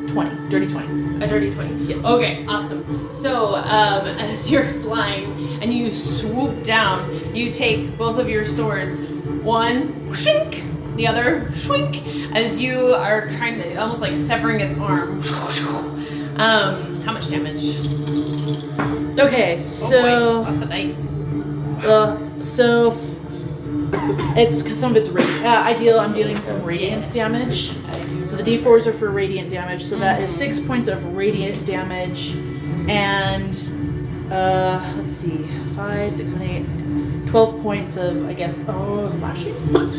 20, dirty 20. A dirty 20. Yes. Okay, awesome. So, as you're flying and you swoop down, you take both of your swords, one, shink, the other, shwink, as you are trying to, almost like severing its arm. How much damage? Okay, so Oh boy, lots of dice. It's because some of it's I'm dealing some radiant damage. So the d4s are for radiant damage. So that is 6 points of radiant damage, and let's see, 5, 6, 7, 8, 12 points of slashing.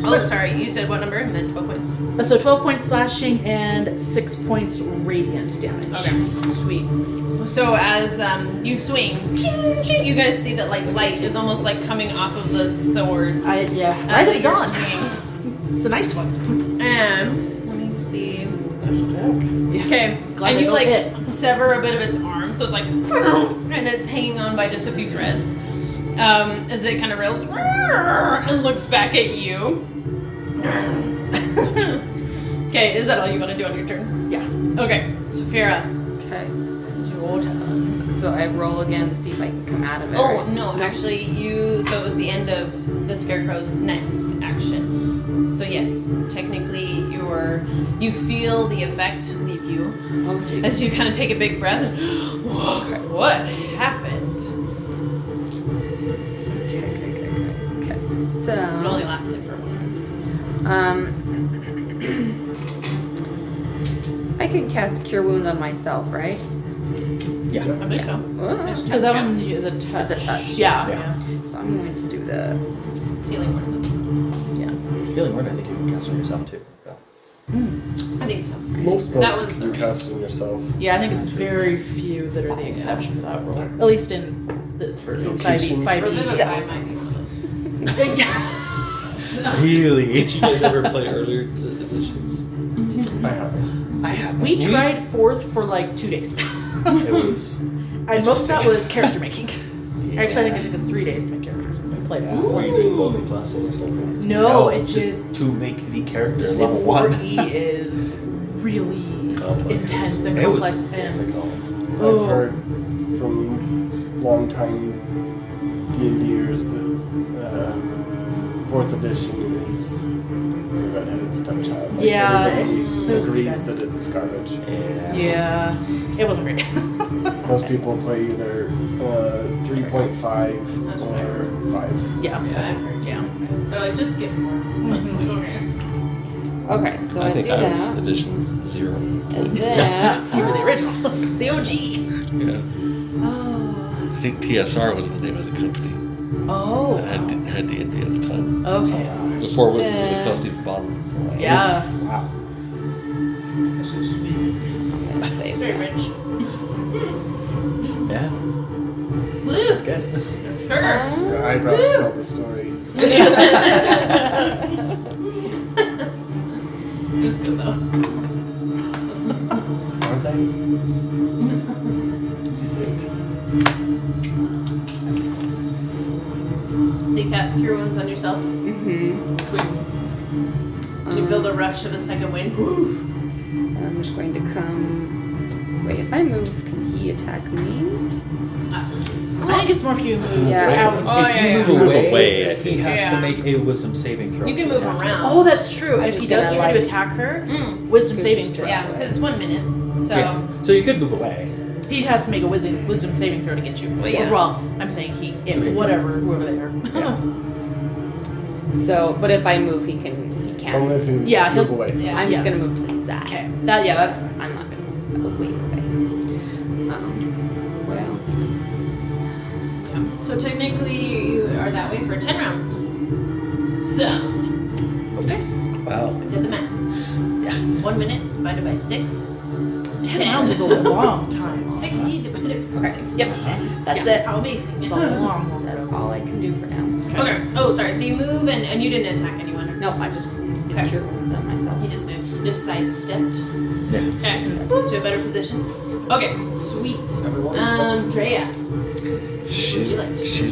Oh, sorry. You said what number? And then 12 points. So 12 points slashing and 6 points radiant damage. Okay, sweet. So as you swing, ching, ching, you guys see that like light is almost like coming off of the swords. Right that at you're dawn. swinging. It's a nice one. Let me see. Nice attack. Okay, Glad and they you don't like hit. sever a bit of its arm, so it's like, and it's hanging on by just a few threads. As it kind of rails and looks back at you. Okay, is that all you want to do on your turn? Yeah. Okay, Saphira, Okay. it's your turn. So I roll again to see if I can come out of it. Oh, right? no, actually, so it was the end of the Scarecrow's next action. So yes, technically you feel the effect leave you Oh, sweet. as you kind of take a big breath and, what happened? Okay. So. So it only lasted for a moment. I can cast Cure Wounds on myself, right? Yeah. I believe so. Oh. Because that one is a touch. It's a touch. Yeah. So I'm going to do the. It's healing word. Healing word, I think you can cast on yourself too. So. I think so. Most That spells one's you can the- cast on yourself. Yeah, I think it's very few that are the exception to that rule. At least in this version. 5e. Yes. Might be one of those. Really? Did you guys ever play earlier editions? I haven't. I have. We tried 4th for like 2 days. It was. And most of that was character making. Actually, I think it took us 3 days to make characters. We played Yeah. Were you once. doing multi-classing or something? No, it just to make the character just level 1. is really Complex. intense and It was complex and difficult. Oh. I've heard from long-time D&Ders that 4th edition is the redheaded stepchild. Like Yeah, everybody it was pretty agrees bad. that it's garbage. yeah, it wasn't great. Most people play either 3.5 or 5. Yeah, Yeah, I've heard. yeah. They're like, just skip 4. Mhm. Okay. Okay, so I, I think do I was that. editions 0. And then. You were the original, the OG. Yeah. Oh. I think TSR was the name of the company. Oh. Had D&D at the time. Okay. Before Wizards of the Coast even bought them. Yeah. Wow. This is sweet. Let's save Very that. rich. Yeah. Woo! That's good. Her. Your eyebrows tell the story. Good though. Are they? Is it? So you cast Cure Wounds on yourself. Mm-hmm. Sweet. And you feel the rush of a second wind. Woo. I'm just going to come. Wait, if I move, can he attack me? I think it's more if you move Yeah. out. Oh, If yeah, you yeah. move Move away, away, I he think. has Yeah. to make a wisdom saving throw. You can to move attack. around. Oh, that's true. I'm If just he does gonna, try to like- attack her, Mm. wisdom saving throw. Yeah, because it's 1 minute. So. Yeah. So you could move away. He has to make a wisdom saving throw to get you. Well, yeah. Well, I'm saying whoever they are. So, but if I move, he can't. Only if you Yeah, move he'll- away. Yeah. I'm just Yeah. gonna move to the side. Okay. That's fine. I'm not gonna move way away. Well. Yeah. So technically, you are that way for 10 rounds. So, Okay. Wow. I did the math. Yeah. 1 minute divided by 6. 10 rounds is a long time. 60 divided by Okay. 6. Yep. That's Yeah. it. How amazing. It's a long That's all I can do for now. Okay. Oh, sorry. So you move and you didn't attack anyone. Or No, I just did Okay. cure wounds on myself. You just moved. You just sidestepped. Yeah. Okay. To a better position. Okay. Sweet. Everyone stop. Drea. She's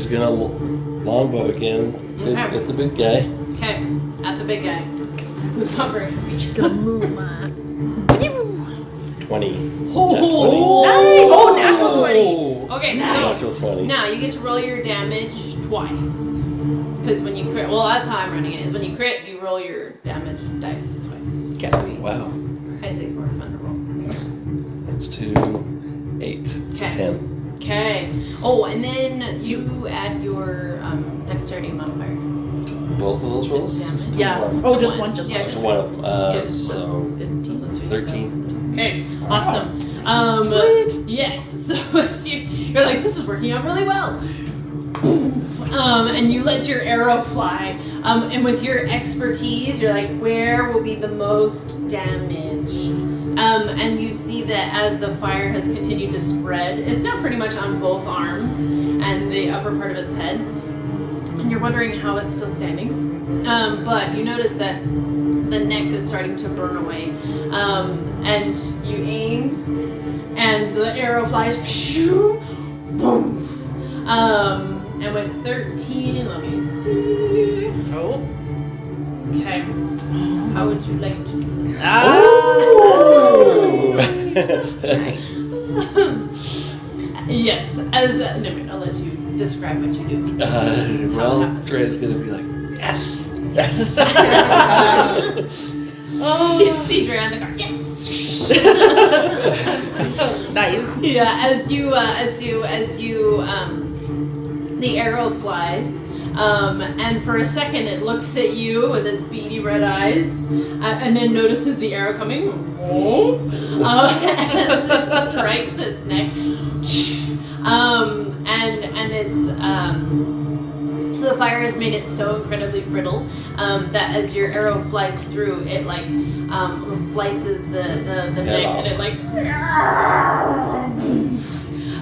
gonna longbow again Okay. at the big guy. Okay. At the big guy. Who's not very happy. Gonna move my. 20. Oh, Nice! Oh, natural 20. Okay, Natural so 20. now you get to roll your damage twice. Because when you crit, well, that's how I'm running it. Is when you crit, you roll your damage dice twice. Okay. Wow. I just think it's more fun to roll. It's 2, 8, so Okay. 10. Okay. Oh, and then you add your dexterity modifier. Both of those rolls? Damage. Yeah. one. Oh, just one. Just Yeah, one. just One of them. Just So 15. 13. Okay, awesome. Sweet. Yes, so you're like, this is working out really well. And you let your arrow fly. And with your expertise, you're like, where will be the most damage? And you see that as the fire has continued to spread, it's now pretty much on both arms and the upper part of its head. And you're wondering how it's still standing. But you notice that the neck is starting to burn away. And you aim, and the arrow flies, boom. And with 13, let me see. Oh. Okay. How would you like to do this? Nice. Yes. As no, I'll let you describe what you do. Well, Dre's gonna be like, yes, yes. You see Dre on the car. Yes. Nice. Yeah. As you the arrow flies. And for a second it looks at you with its beady red eyes, and then notices the arrow coming. As it strikes its neck. And it's so the fire has made it so incredibly brittle that as your arrow flies through, it like slices the neck off. and it like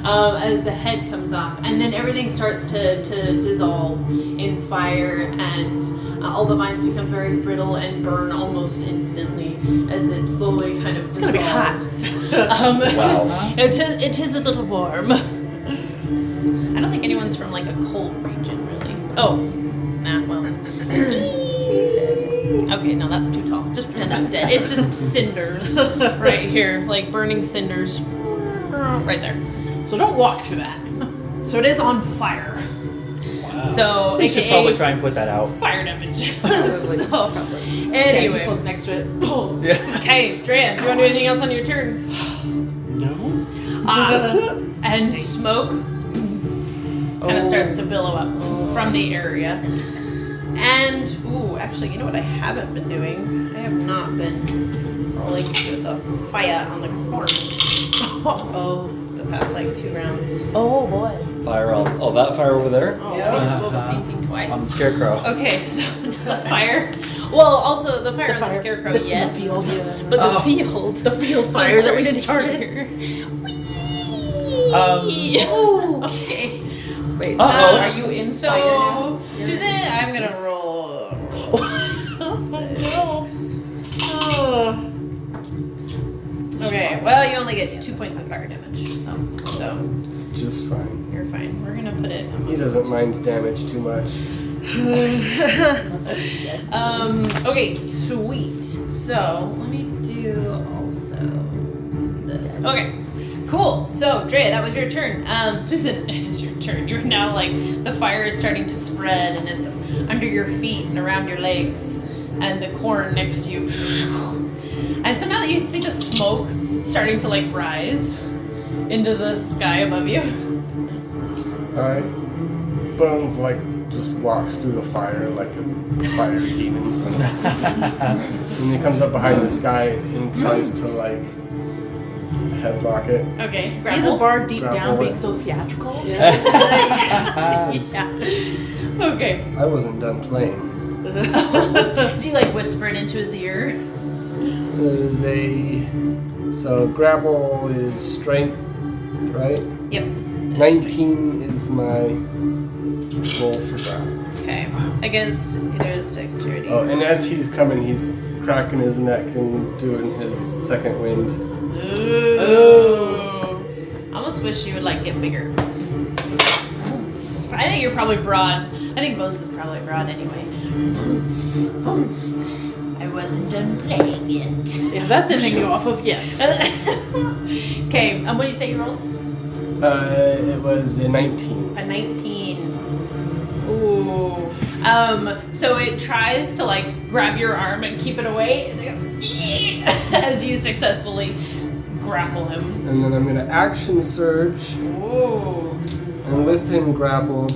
as the head comes off, and then everything starts to dissolve in fire, and all the vines become very brittle and burn almost instantly as it slowly kind of dissolves. It's gonna be hot. Wow. It is a little warm. I don't think anyone's from like a cold region, really. Oh, nah, well. Okay, no, that's too tall. Just pretend that's dead. It's just cinders right here, like burning cinders, right there. So don't walk through that. So it is on fire. Wow. So We should AKA probably try and put that out. fire damage. Stand too Anyway, close next to it. Yeah. okay, Drea, do you want to do anything else on your turn? No. And smoke kind of starts to billow up from the area. And, ooh, actually, you know what I haven't been doing? I have not been rolling the fire on the corn. The past, like, 2 rounds. Oh boy. Fire on. Oh, that fire over there? Oh, Yeah. I just rolled the same thing twice. On the scarecrow. Okay, so the fire. Well, also the fire on the scarecrow, But yes. the field. But the field. The field fire that we started. Okay. Wait, Uh-oh. are you in fire now? Susan, I'm gonna roll. Okay, well, you only get 2 points of fire damage. So It's just fine. you're fine. We're gonna put it He amongst. doesn't mind damage too much. Okay, sweet. So let me do also this. Okay, cool. So Drea, that was your turn. Susan, it is your turn. You're now like the fire is starting to spread, and it's under your feet and around your legs, and the corn next to you. And so now that you see the smoke starting to like rise into the sky above you. Alright. Bones like just walks through the fire like a fire demon. And he comes up behind this guy and tries to like headlock it. Okay, He's a grapple. bar deep down Grapple being it. so theatrical. Yeah. Okay. I wasn't done playing. So you like whisper it into his ear. There's so grapple is strength, right? Yep. 19 is my roll for grapple. Okay. Against either his dexterity. Oh, and as he's coming, he's cracking his neck and doing his second wind. Ooh. I almost wish you would like get bigger. I think you're probably broad. I think Bones is probably broad anyway. I wasn't done playing yet. If that's anything to go off of, yes. Okay, what did you say you rolled? It was a 19. A 19. Ooh. So it tries to like grab your arm and keep it away as you successfully grapple him. And then I'm gonna action surge. Ooh. And with him grappled,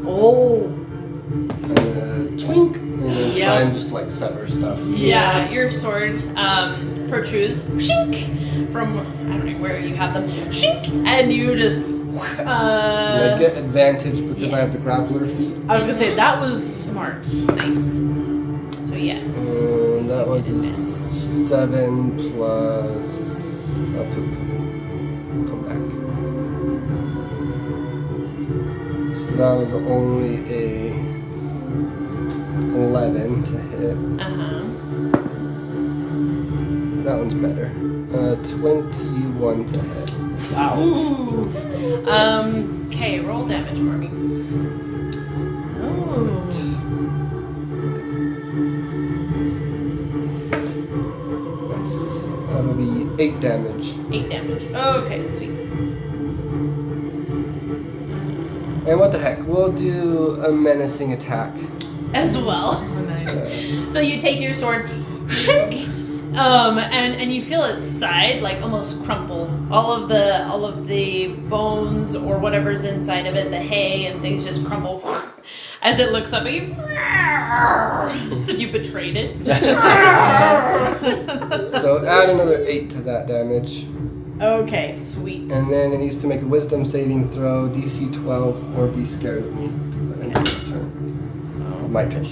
Oh. I'm gonna twink and then try Yep. and just like sever stuff. Yeah, your sword protrudes shink from I don't know where you have them. Shink, and you just And I get advantage because I have the yes. grappler feet. I was gonna say that was smart. nice. So yes. And that was a 7 plus a poop. Come back. So that was only a 11 to hit. That one's better. 21 to hit. Wow. Ooh. Okay, roll damage for me. Nice. That'll be 8 damage. 8 damage. Okay, sweet. And what the heck? We'll do a menacing attack. As well. So you take your sword, shink, and you feel its side like almost crumple. All of the bones or whatever's inside of it, the hay and things just crumble as it looks up at you. As if you betrayed it. So add another 8 to that damage. Okay, sweet. And then it needs to make a wisdom saving throw, DC 12, or be scared of me. At the end of this turn. My turn.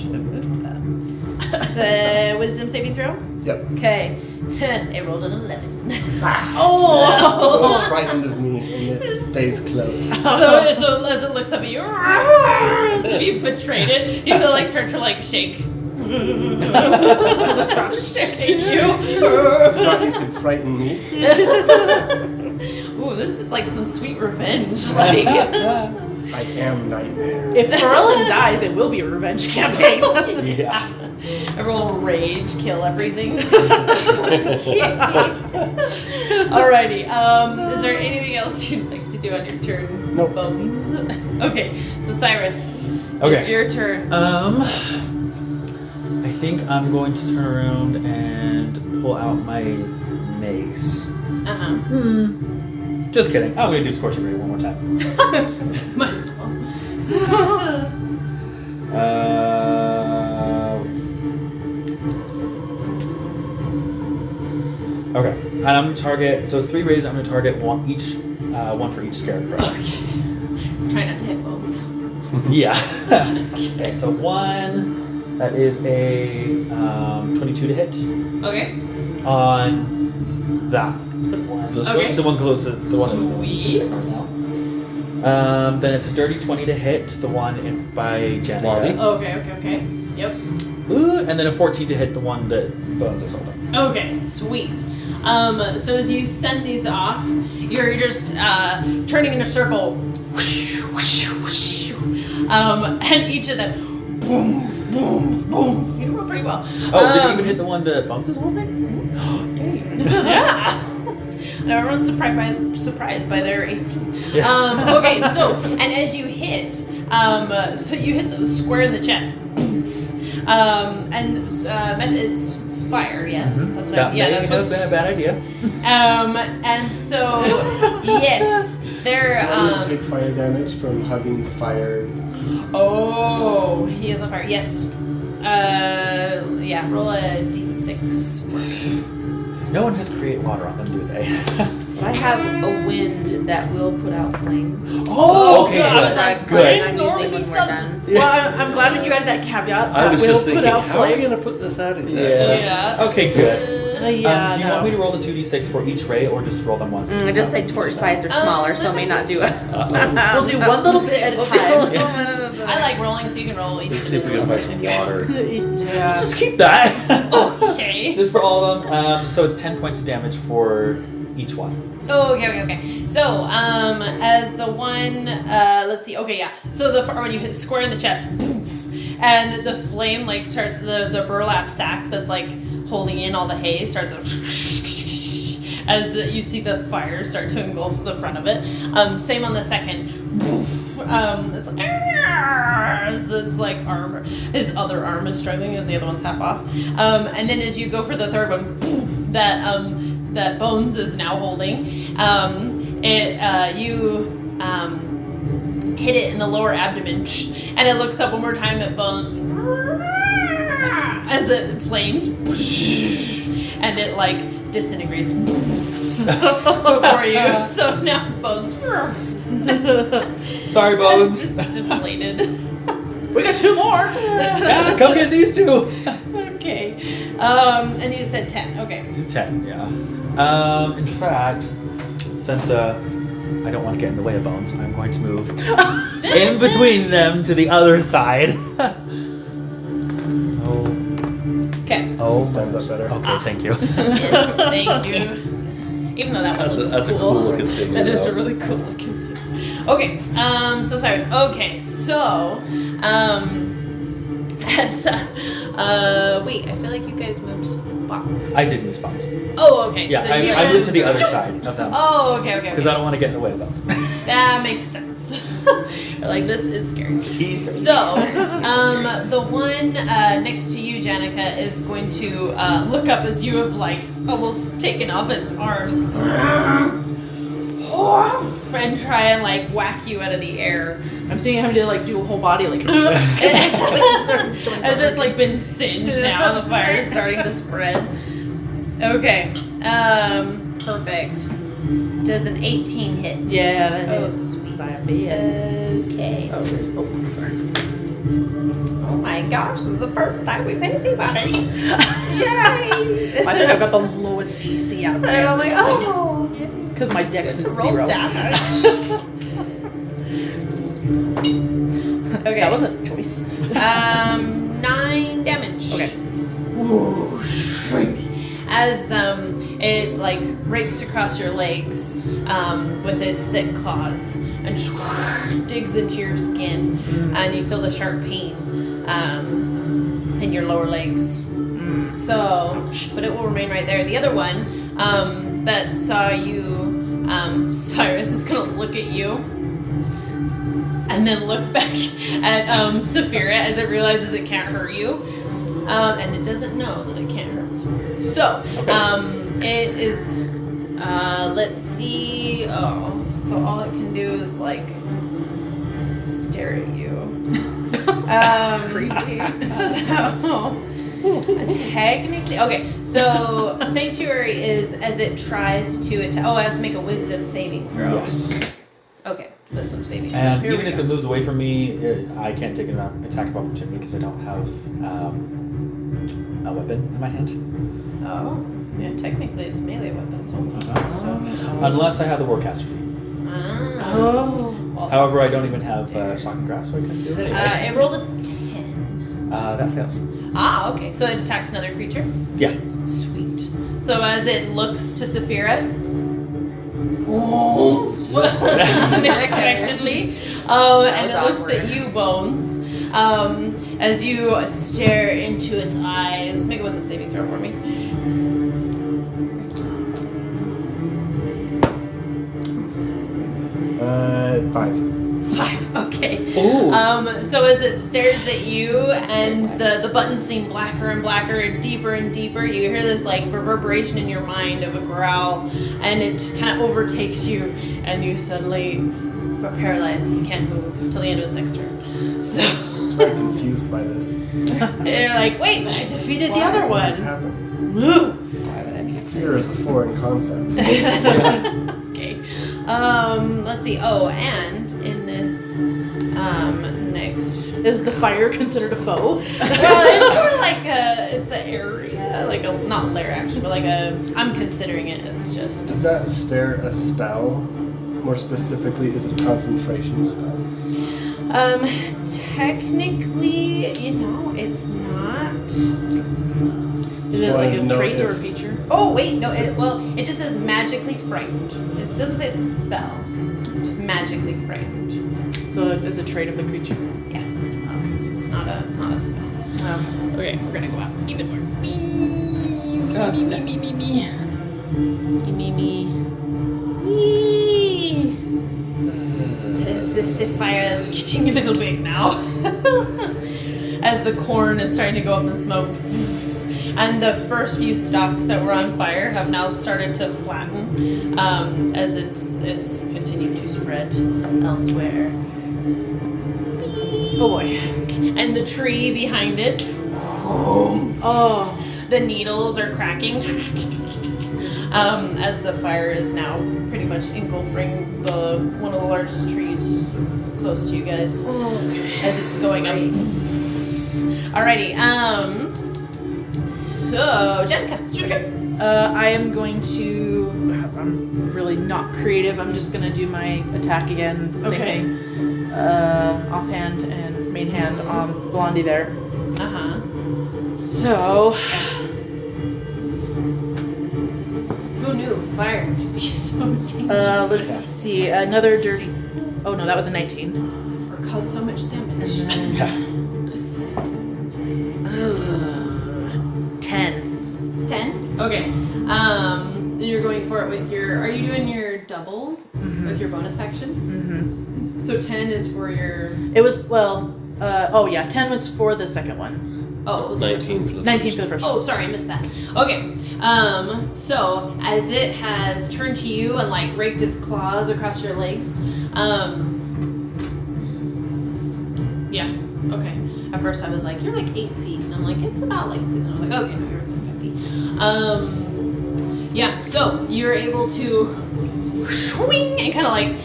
So, wisdom saving throw? Yep. Okay. It rolled an 11. So it's frightened of me and it stays close. So as it looks up at you, as if you betrayed it, you feel like start to like shake. The strong stare at you. I thought you could frighten me. Ooh, this is like some sweet revenge. Like, I am Nightmare. If Ferelin dies, it will be a revenge campaign. Yeah. everyone will rage, kill everything. Alrighty. Is there anything else you'd like to do on your turn? Nope. Bones. Okay. So Cyrus, Okay. it's your turn. I think I'm going to turn around and pull out my mace. Just kidding. I'm going to do Scorching Ray one more time. Might as well. Okay. And I'm going to target, so it's 3 rays. I'm going to target one for each scarecrow. Try not to hit bones. Yeah. Okay, so 1, that is a 22 to hit Okay. on that. Okay. The one closest, the one Sweet. right now. Then it's a dirty 20 to hit, the one by Janet. Lonnie? Okay. Yep. Ooh, and then a 14 to hit, the one that Bones is holding. Okay, sweet. So as you send these off, you're just turning in a circle. And each of them, boom, boom, boom. You roll pretty well. Oh, did it even hit the one that Bones is holding? Yeah. And everyone's surprised by their AC. Yeah. Okay, so and as you hit, so you hit the square in the chest, and it's fire. Yes, that's what. That Yeah, may that's have what's been a bad idea. And so yes, they're. Do I need to take fire damage from hugging the fire? Oh, he is on fire. Yes. Yeah. Roll a d6. No one has create water on them, do they? I have a wind that will put out flame. Oh, okay, God, good. I was like, Good. I'm using when we're done. Well, I'm glad when you added that caveat. I That was will just put thinking, out how are we flame. going to put this out exactly? Yeah. Okay, good. Yeah, do you want me to roll the 2d6 for each ray, or just roll them once? Just say torch size are smaller, so may not do it. We'll do one little bit at a time. I like rolling, so you can roll each. Let's see if we can find some water. Yeah. Just keep that. Okay. Just for all of them. So it's 10 points of damage for each one. Oh, okay. So, as the one, let's see. Okay, yeah. So when you hit square in the chest, poof, and the flame like starts the burlap sack that's like holding in all the hay starts as you see the fire start to engulf the front of it. Same on the second. It's like, it's like arm. His other arm is struggling as the other one's half off. And then as you go for the third one, that that Bones is now holding. You hit it in the lower abdomen, and it looks up one more time at Bones as it flames, and it like disintegrates before you. So now Bones. Sorry, Bones. It's deflated. We got 2 more. Yeah, come get these 2. Okay. And you said 10. Okay. 10, yeah. In fact, since I don't want to get in the way of Bones, I'm going to move in between them to the other side. Okay. Oh, Stands up better. okay, thank you. Yes, thank you. Even though that one looks That's a cool looking thing. That is though. a really cool looking thing. Okay, so Cyrus. Okay, so, wait, I feel like you guys moved spots. I did move spots. Oh, okay. Yeah, so I moved to the other side of them. Oh, okay. Because I don't want to get in the way of Bones. That makes sense. You're like, this is scary. He's So, the one next to you, Janica, is going to look up as you have like almost taken off its arms and try and like whack you out of the air I'm seeing him to like do a whole body like. as it's like been singed now. The fire is starting to spread. Okay, perfect. Does an 18 hit? Yeah, that Oh, is sweet. by a bit. Okay. Oh, sorry. Oh my gosh, this is the first time we've hit anybody. Yay! I think I got the lowest AC out of And there. I'm like, oh, Because my dex is to roll 0. damage. Okay. That was a choice. 9 damage. Okay. Ooh, shrink. As it like rakes across your legs with its thick claws and just digs into your skin, and you feel the sharp pain in your lower legs. So, but it will remain right there. The other one that saw you, Cyrus, is gonna look at you and then look back at Saphira as it realizes it can't hurt you. And it doesn't know that it can't hurt Saphira. So, it is, let's see, so all it can do is, like, stare at you. Creepy. So, technically, okay, so Sanctuary is as it tries to attack, it has to make a wisdom saving throw. Yes. Okay, wisdom saving throw. And Here even we if go. it moves away from me, I can't take an attack of opportunity because I don't have a weapon in my hand. Oh, yeah, technically it's melee weapons only. So. Unless I have the Warcaster feat. Well, However, I that's don't even true. have Shock and Grasp, so I couldn't do it anyway. It rolled a 10. That fails. Okay, so it attacks another creature? Yeah. Sweet. So as it looks to Saphira, unexpectedly, and it looks at you, Bones, as you stare into its eyes. Make a wisdom saving throw for me. 5. 5. Okay. Ooh. So as it stares at you and the buttons seem blacker and blacker and deeper, you hear this like reverberation in your mind of a growl, and it kind of overtakes you, and you suddenly are paralyzed and you can't move till the end of its next turn. So It's very confused by this. you're like, wait, but I defeated the other What is one. happening? Woo. Fear is a foreign concept. Okay. Let's see. Oh, and in this next Is the fire considered a foe? well, it's sort of like it's an area, like a, not lair action, but like I'm considering it as just, Does that stare a spell? More specifically, is it a concentration spell? technically, it's not. Is it So like I a know trait or a if- feature? Oh, wait, no, it just says magically frightened. It doesn't say it's a spell, just magically frightened. So it's a trait of the creature. Yeah. It's not a spell. Okay, we're gonna go out even more. Me. This fire is getting a little big now. As the corn is starting to go up in smoke, And the first few stalks that were on fire have now started to flatten as it's continued to spread elsewhere. Oh boy. And the tree behind it, Oh. the needles are cracking as the fire is now pretty much engulfing one of the largest trees close to you guys as it's going up. Alrighty, so Jenica, it's your turn. I am going to. I'm really not creative. I'm just gonna do my attack again. Same Okay. thing. Offhand and main hand on Blondie there. Uh-huh. So. Who knew fire could be so dangerous? Let's see. Another dirty. Oh no, that was a 19. Or cause so much damage. And then. Yeah. 10. 10? Okay. You're going for it with your... Are you doing your double with your bonus action? Mm-hmm. So 10 is for your... It was, well, 10 was for the second one. Oh, it was 19 for the 19 first. for the first Oh, one. sorry, I missed that. Okay. So as it has turned to you and like raked its claws across your legs, yeah, okay. At first I was like, you're like 8 feet, and I'm like, it's about like 2. And I'm like, okay, no, you're within 50. Yeah. So you're able to swing and kind of like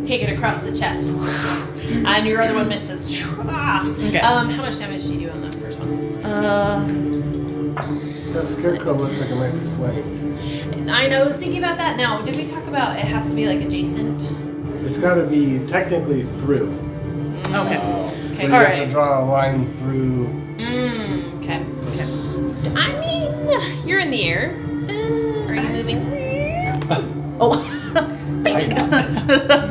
take it across the chest, and your other one misses. Okay. How much damage did you do on that first one? That scarecrow looks like it might be flanked. I know, I was thinking about that. Now, did we talk about it has to be like adjacent? It's got to be technically through. Okay. So Okay. you All have right. to draw a line through. Okay. I mean, you're in the air. Are you moving? Oh.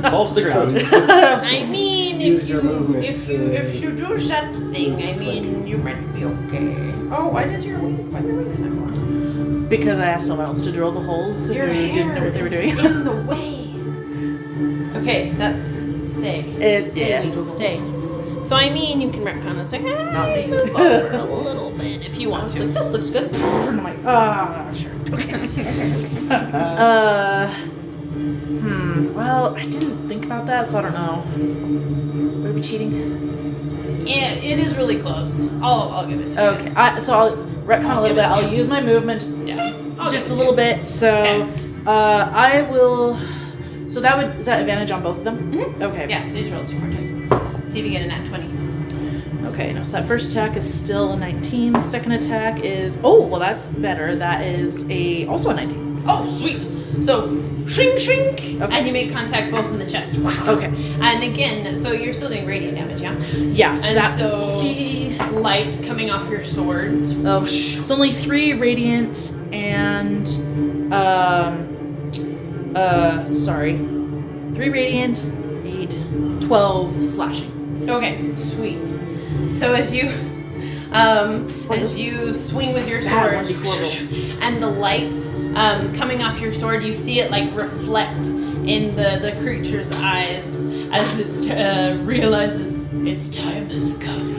Fall to the ground. I mean, Use your movement if to- you do that thing, I mean, you might be okay. Oh, why do your wings not go on? Because I asked someone else to drill the holes Your who hair didn't know what they were is doing. in the way. Okay, that's stay. Stay. So I mean, you can retcon and say, Not me. move over a little bit if you want to. This looks good. And I'm like, sure. Okay. Well, I didn't think about that, so I don't know. Would it be cheating? Yeah, it is really close. I'll give it to Okay. So I'll retcon I'll a little give bit. it to I'll you. use my movement you. Yeah, I'll just give a it little to you. bit. So I will. So is that advantage on both of them? Mhm. Okay. Yeah, so you just roll 2 more times. See if you get a nat 20. Okay, no, so that first attack is still a 19. Second attack is that's better. That is also a 19. Oh, sweet. So, shrink. Okay. And you make contact both in the chest. Okay. And again, so you're still doing radiant damage, yeah? Yeah, so And that so, light coming off your swords. it's only 3 radiant and 3 radiant, 8, 12 slashing. Okay, sweet. So as you swing with your Bad sword 1d4 rolls. and the light coming off your sword, you see it like reflect in the creature's eyes as it realizes its time has come.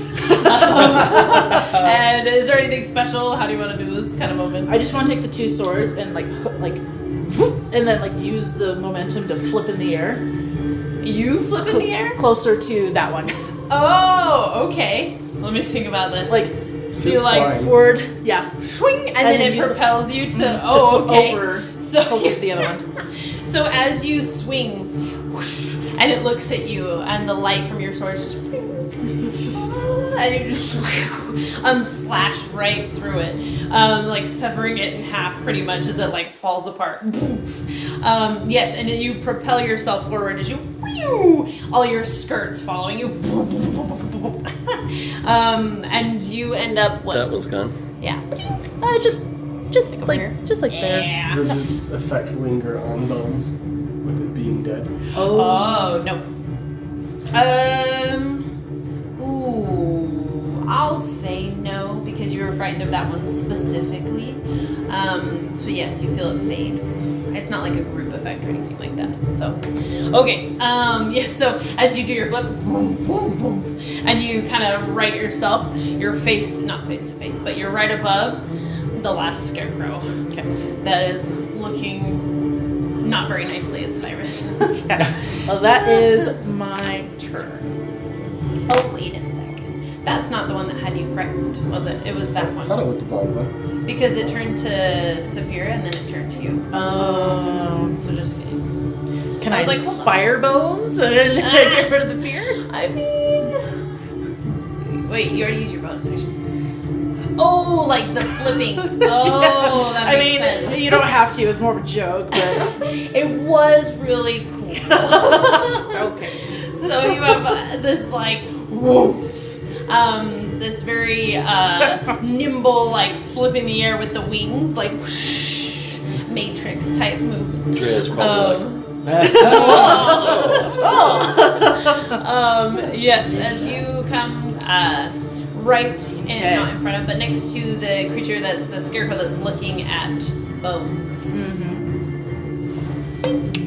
And is there anything special? How do you want to do this kind of moment? I just want to take the 2 swords and and then use the momentum to flip in the air. You flip in the air? Closer to that one. Oh, okay. Let me think about this. She's so you flying. Forward, yeah. swing, and And then then it use the- propels you to. to Oh, flip okay. over So closer to the other one. So as you swing, whoosh, and it looks at you, and the light from your sword is just, and you just slash right through it, like severing it in half pretty much as it falls apart. Yes, and then you propel yourself forward as you, all your skirts following you, and you end up what? That one's gone. Yeah. Just over here. there. Yeah. Does its effect linger on bones with it being dead? Oh, no. Ooh, I'll say no because you you were frightened of that one specifically. So yes, you feel it fade. It's not like a group effect or anything like that. So, okay. So as you do your flip, and you kind of right yourself, you're not face to face, but you're right above the last scarecrow. Okay. That is looking not very nicely at Cyrus. Well, that is my turn. Oh, wait a second. That's not the one that had you frightened, was it? It was that I thought one. it was the bone one. Because it turned to Saphira and then it turned to you. So just kidding. Can I I, was like, hold on. inspire bones and get rid of the fear? I mean... Wait, you already used your bonus action. Oh, like the flipping. Oh, that makes sense. You don't have to. It's more of a joke, but It was really cool. okay. So you have this like woof, this very nimble like flip in the air with the wings, like whoosh, Matrix type movement. Drea's probably Yes, as you come right in, not in front of, but next to the creature that's the scarecrow that's looking at Bones.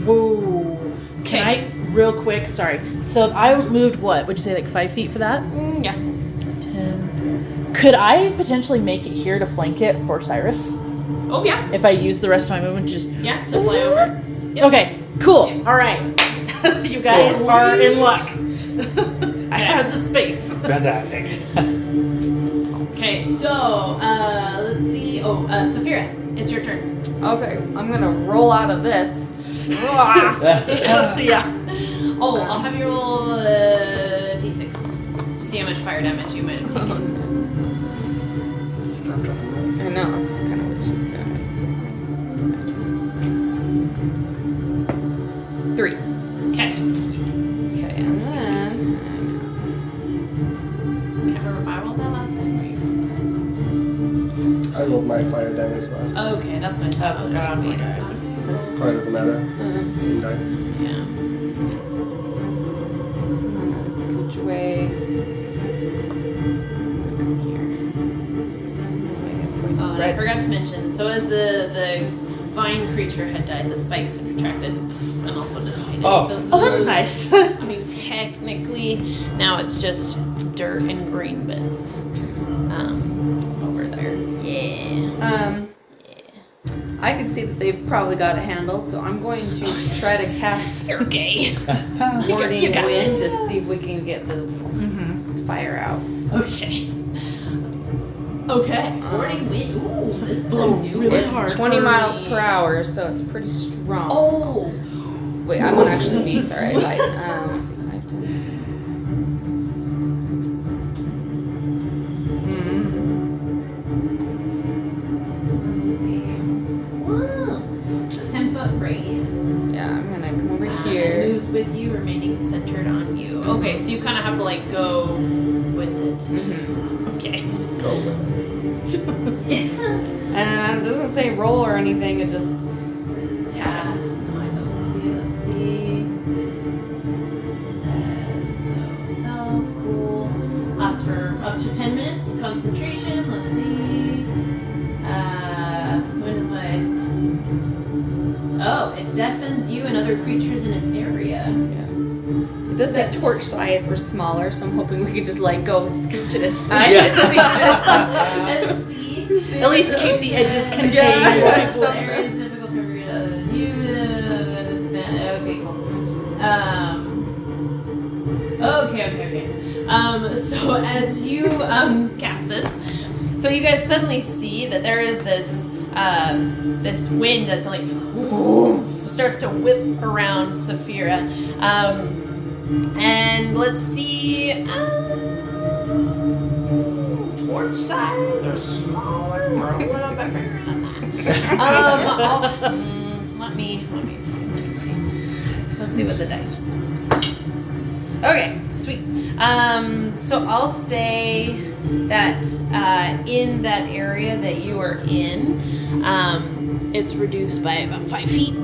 Whoa. Can I, real quick, sorry. So I moved what? Would you say like 5 feet for that? Yeah. 10. Could I potentially make it here to flank it for Cyrus? Oh yeah. If I use the rest of my movement, just... Yeah, to fly over. Yep. Okay, cool. Yeah. All right. You guys are in luck. I had the space. Fantastic. Okay, so let's see. Oh, Saphira, it's your turn. Okay, I'm gonna roll out of this. Yeah. Oh, I'll have you roll d6 to see how much fire damage you might have taken. Stop dropping I know, that's kind of what she's doing. It's 3. Okay, sweet. Okay, and then... Can't remember if I rolled that last time or you. I rolled my fire damage last time. Okay, that's what I thought. I was like, wait. Probably doesn't matter. Same dice. Yeah. I'm gonna scooch away. Come here. Oh, I guess going to Oh, and I spread. forgot to mention. So as the vine creature had died, the spikes had retracted and also dissipated. Oh. So Oh, that's those- nice. I mean, technically, now it's just dirt and green bits. Over there. Yeah. I can see that they've probably got it handled, so I'm going to try to cast You're gay. Warding you got Wind this. to see if we can get the fire out. Okay. Okay. Warding wind. Ooh, this is a new really one. hard. It's 20 for miles me. per hour, so it's pretty strong. Oh. Wait, I won't actually be, sorry. Like, let's see, 5, 10. Wow. It's a 10-foot radius. Yeah, I'm gonna come over And here. moves with you, remaining centered on you. Okay, so you kind of have to like go with it. Okay. Go with it. And it doesn't say roll or anything, it just Yeah. No, I don't see it. Let's see. It says so self, cool. Lasts for up to 10 minutes. Concentration. Let's see. When is my Oh, it deafens you and other creatures in its area. it does say torch size or smaller, so I'm hoping we can just like go scooch at a time. And see. At least keep the edges contained. Yeah. So areas difficult to read other than you. Okay, cool. Okay. So as you cast this, so you guys suddenly see that there is this this wind that's like starts to whip around Saphira. And let's see. Torch size or smaller or a little bit bigger than that. Let me see. Let's see what the dice does. Okay, sweet. So I'll say that in that area that you are in, it's reduced by about 5 feet.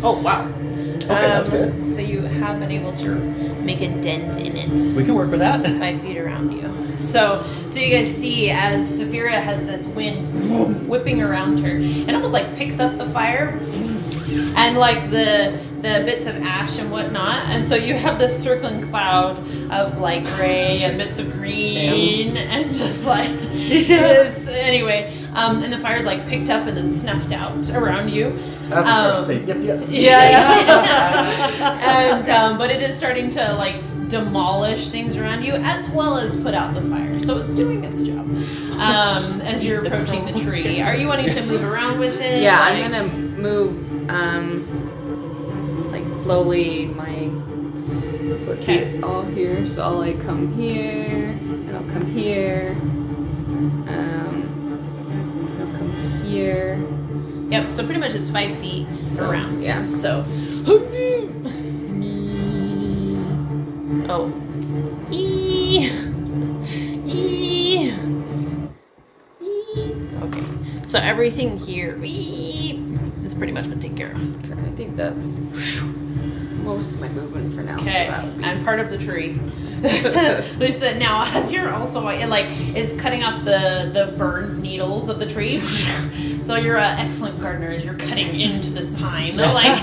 Oh, wow. Okay, that's good. So you have been able to make a dent in it. We can work with that. 5 feet around you. So you guys see as Saphira has this wind whipping around her, and almost like picks up the fire, and like the bits of ash and whatnot, and so you have this circling cloud of like gray and bits of green, and just like it's anyway. And the fire's like picked up and then snuffed out around you. Avatar state. Yep. And but it is starting to like demolish things around you as well as put out the fire. So it's doing its job. As you're approaching the tree. Are you wanting to move around with it? Yeah, Like- I'm gonna move like slowly so let's see, Okay. it's all here. So I'll like come here and I'll come here. I'll come here. Yep, so pretty much it's 5 feet around. Yeah. So oh. Okay. So everything here is pretty much been taken care of. Okay, I think that's most of my movement for now. Okay, So that would be and part of the tree. Lisa, now as you're also it like is cutting off the burned needles of the tree, so you're an excellent gardener as you're cutting into this pine. Like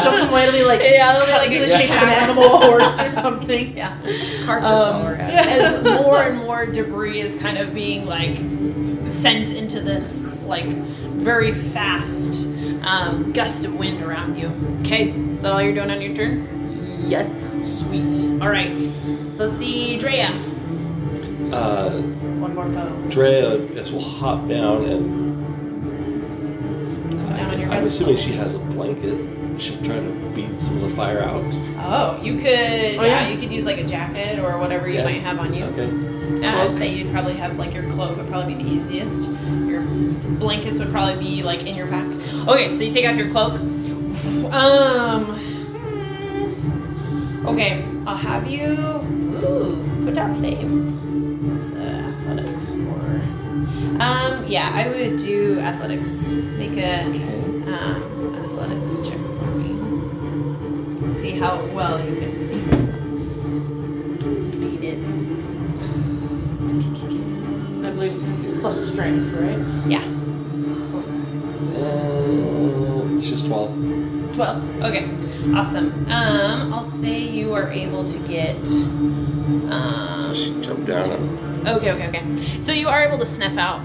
She'll come away to be like, yeah, they'll be like in the shape of an animal, a horse, or something. Yeah. carve this all around. As more and more debris is kind of being like sent into this like very fast gust of wind around you. Okay, is that all you're doing on your turn? Yes. Sweet. All right. So let's see, Drea. One more foe. Drea will hop down and Down on your I'm guys' assuming level. she has a blanket. She'll try to beat some of the fire out. Oh, you could. Oh, yeah, yeah. you could use like a jacket or whatever you Yeah. might have on you. Okay. I'd say you'd probably have like your cloak would probably be the easiest. Your blankets would probably be like in your pack. Okay, so you take off your cloak. Okay, I'll have you put out flame. This is athletics or yeah, I would do athletics. Make a athletics check for me. See how well you can beat it. I believe it's plus strength, right? Yeah. She's 12. 12. Okay. Awesome. I'll say you are able to get So she jumped down and Okay. So you are able to sniff out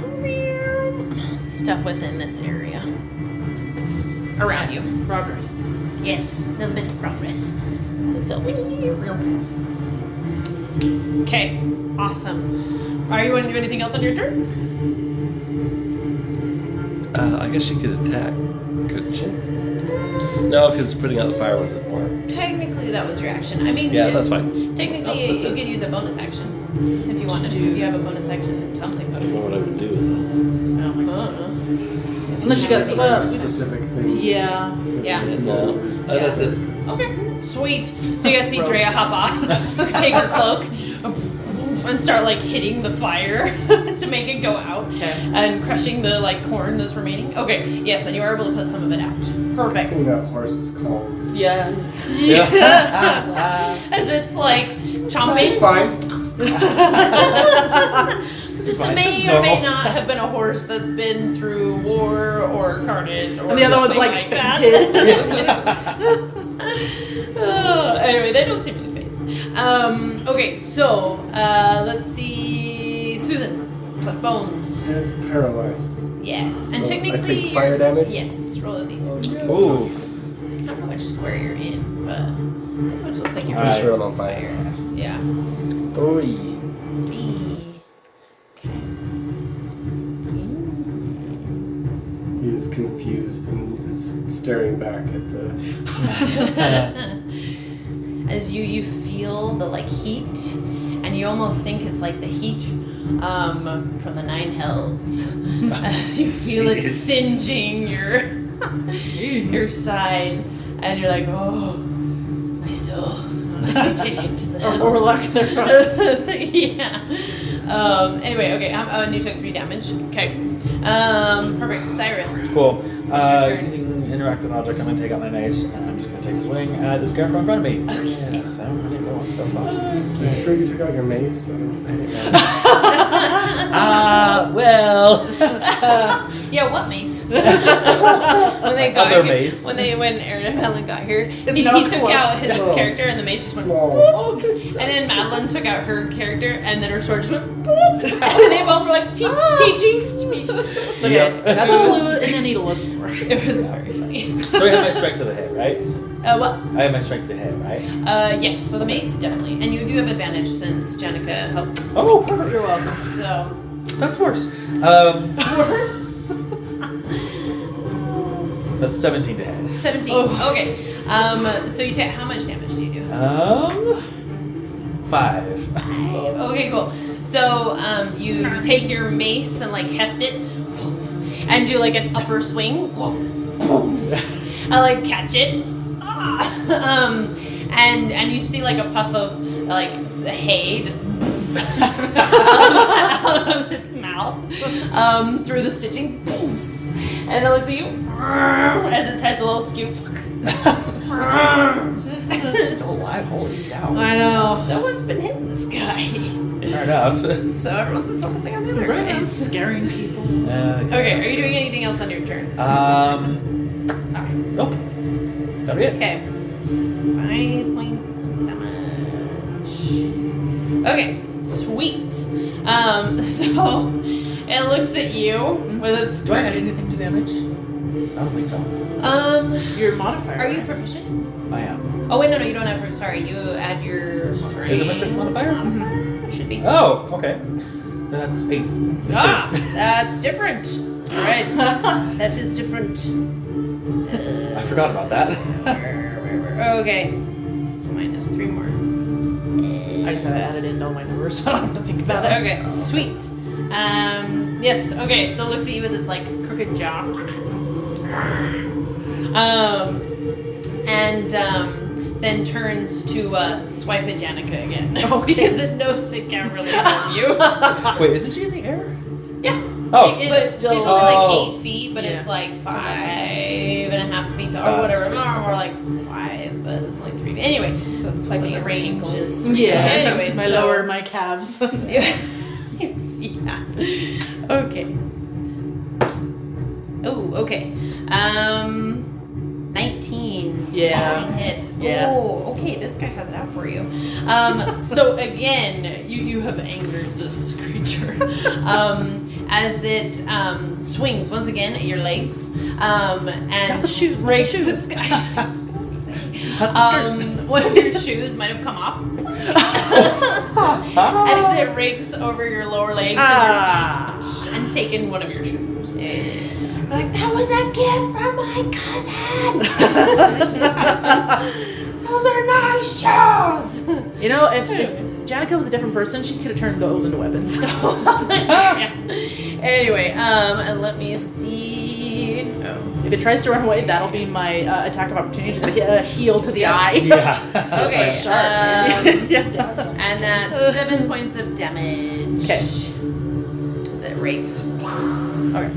stuff within this area. Around you. Progress. Yes. A little bit of progress. So okay. Awesome. Are you want to do anything else on your turn? I guess she could attack, couldn't she? No, because putting out the fire wasn't more. Technically that was your action. I mean Yeah, that's fine. Technically Oh, that's you it. could use a bonus action. If you wanted to. If you have a bonus action something. I don't know what I would do with Unless you got some. Specific things. Yeah. Yeah. it. No, that's it. Okay, sweet. So you guys see Drea hop off, take her cloak, and start like hitting the fire to make it go out, Okay. and crushing the like corn that's remaining. Okay, yes, and you are able to put some of it out. I Perfect. think that horse is calm. Yeah. As it's like chomping. It's fine. This fine. may This is or may normal. not have been a horse that's been through war or carnage or And the other one's something like that. Anyway, they don't seem to be phased. Okay, so let's see, Susan. Bones. It's paralyzed. Yes, and So technically I take fire damage? Yes, roll a d6. Ooh. 26. I don't know which square you're in, but pretty much looks like you're Pretty Alright. sure I'm on fire. Yeah. 3. 3. Okay. He's confused and is staring back at the. As you feel the like heat, and you almost think it's like the heat from the Nine Hells, as you feel it Jeez. singeing your side, and you're like, oh, my soul, I can take it to the hells. Or luck there. Yeah. Anyway, okay, and you took 3 damage. Okay. Perfect. Cyrus. Cool. your turn. Using interact with object, I'm gonna take out my mace and I'm just gonna take a swing at the scarecrow in front of me. Okay. Yeah, so I'm gonna go on. spell slots. You sure you took out your mace? I didn't Well. Yeah, what mace? when they got Other here, mace. when Aaron and Madeline got here, he now took close. out his Whoa. character and the mace just went Small. boop. And then Madeline took out her character and then her sword just went boop. And they both were like, he jinxed me. It's okay. Yep. That's what glue in the needle was for. It was very funny. So I have my strength to the hit, right? What? I have my strength to hit, right? Yes, with a mace, definitely. And you do have advantage since Jenica helped. Oh, perfect. You're welcome. So, That's worse. worse. That's 17 to hit. 17. Oh. Okay. So you take, how much damage do you do? 5. Okay, cool. So, you take your mace and like heft it and do like an upper swing. I like catch it. And you see like a puff of like hay just out of its mouth through the stitching. And it looks at you as its head's a little scooped. Still alive, holy cow. I know. No one's been hitting this guy. Fair enough. So everyone's been focusing on the other Right, guys. scaring people. Okay, are you doing anything else on your turn? Nope. That'll be it. Okay. 5 points of damage. Okay, sweet. So it looks at you with its. Do I add anything to damage? I don't think so. Your modifier. Are you proficient? I am. Oh wait, no, you don't have. Sorry, you add your strength. Is it my strength modifier? Should be. Oh, okay. Then that's 8. That's different. All right, that is different. I forgot about that. Okay, so minus 3 more. I just have to add it in all my numbers, so I don't have to think about it. Okay, sweet. Yes, okay, so it looks at you with its like crooked jaw. Then turns to swipe at Janica again. Because it knows it can't really harm you. Wait, isn't she in the air? Yeah. Oh. But still- she's only like Oh. 8 feet, but it's Yeah. like 5.5 feet tall, or That's whatever. true. More like 5, but it's like 3 feet. Anyway, So it's but swiping the at range ankles. is Yeah. Anyway, my so- lower, my calves. Yeah. Okay. Oh, okay. 19. Yeah. 19 hit. Yeah. Oh, okay. This guy has it out for you. So again, you have angered this creature. As it swings once again at your legs. And Not the shoes, not the rakes- shoes. I was gonna say. One of your shoes might have come off. As it rakes over your lower legs and your feet and taken one of your shoes. Like, that was a gift from my cousin. Those are nice shoes. You know, if Janica was a different person, she could have turned those into weapons. Anyway, and let me see. Oh. If it tries to run away, that'll be my attack of opportunity, just a heel to the eye. Yeah. Okay, Yeah. and that's 7 points of damage. Okay. As it rakes. Okay.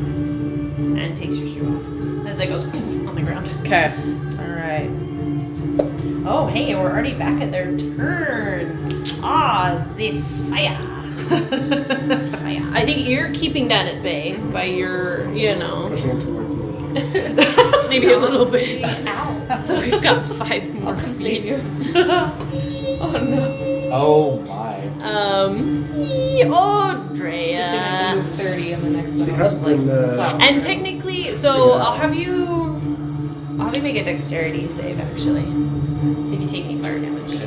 And takes your shoe off. As it goes poof on the ground. Okay. All right. Oh, hey, we're already back at their turn. Ah, the fire. Fire. I think you're keeping that at bay by your, Pushing it towards me. maybe a little bit. Ow. So we've got 5 more feet. Oh no. Oh my. Audrea. Move 30 and the next one. She I'll has just, like, been. plow. And technically, so I'll have you make a dexterity save actually. See if you take any fire damage. I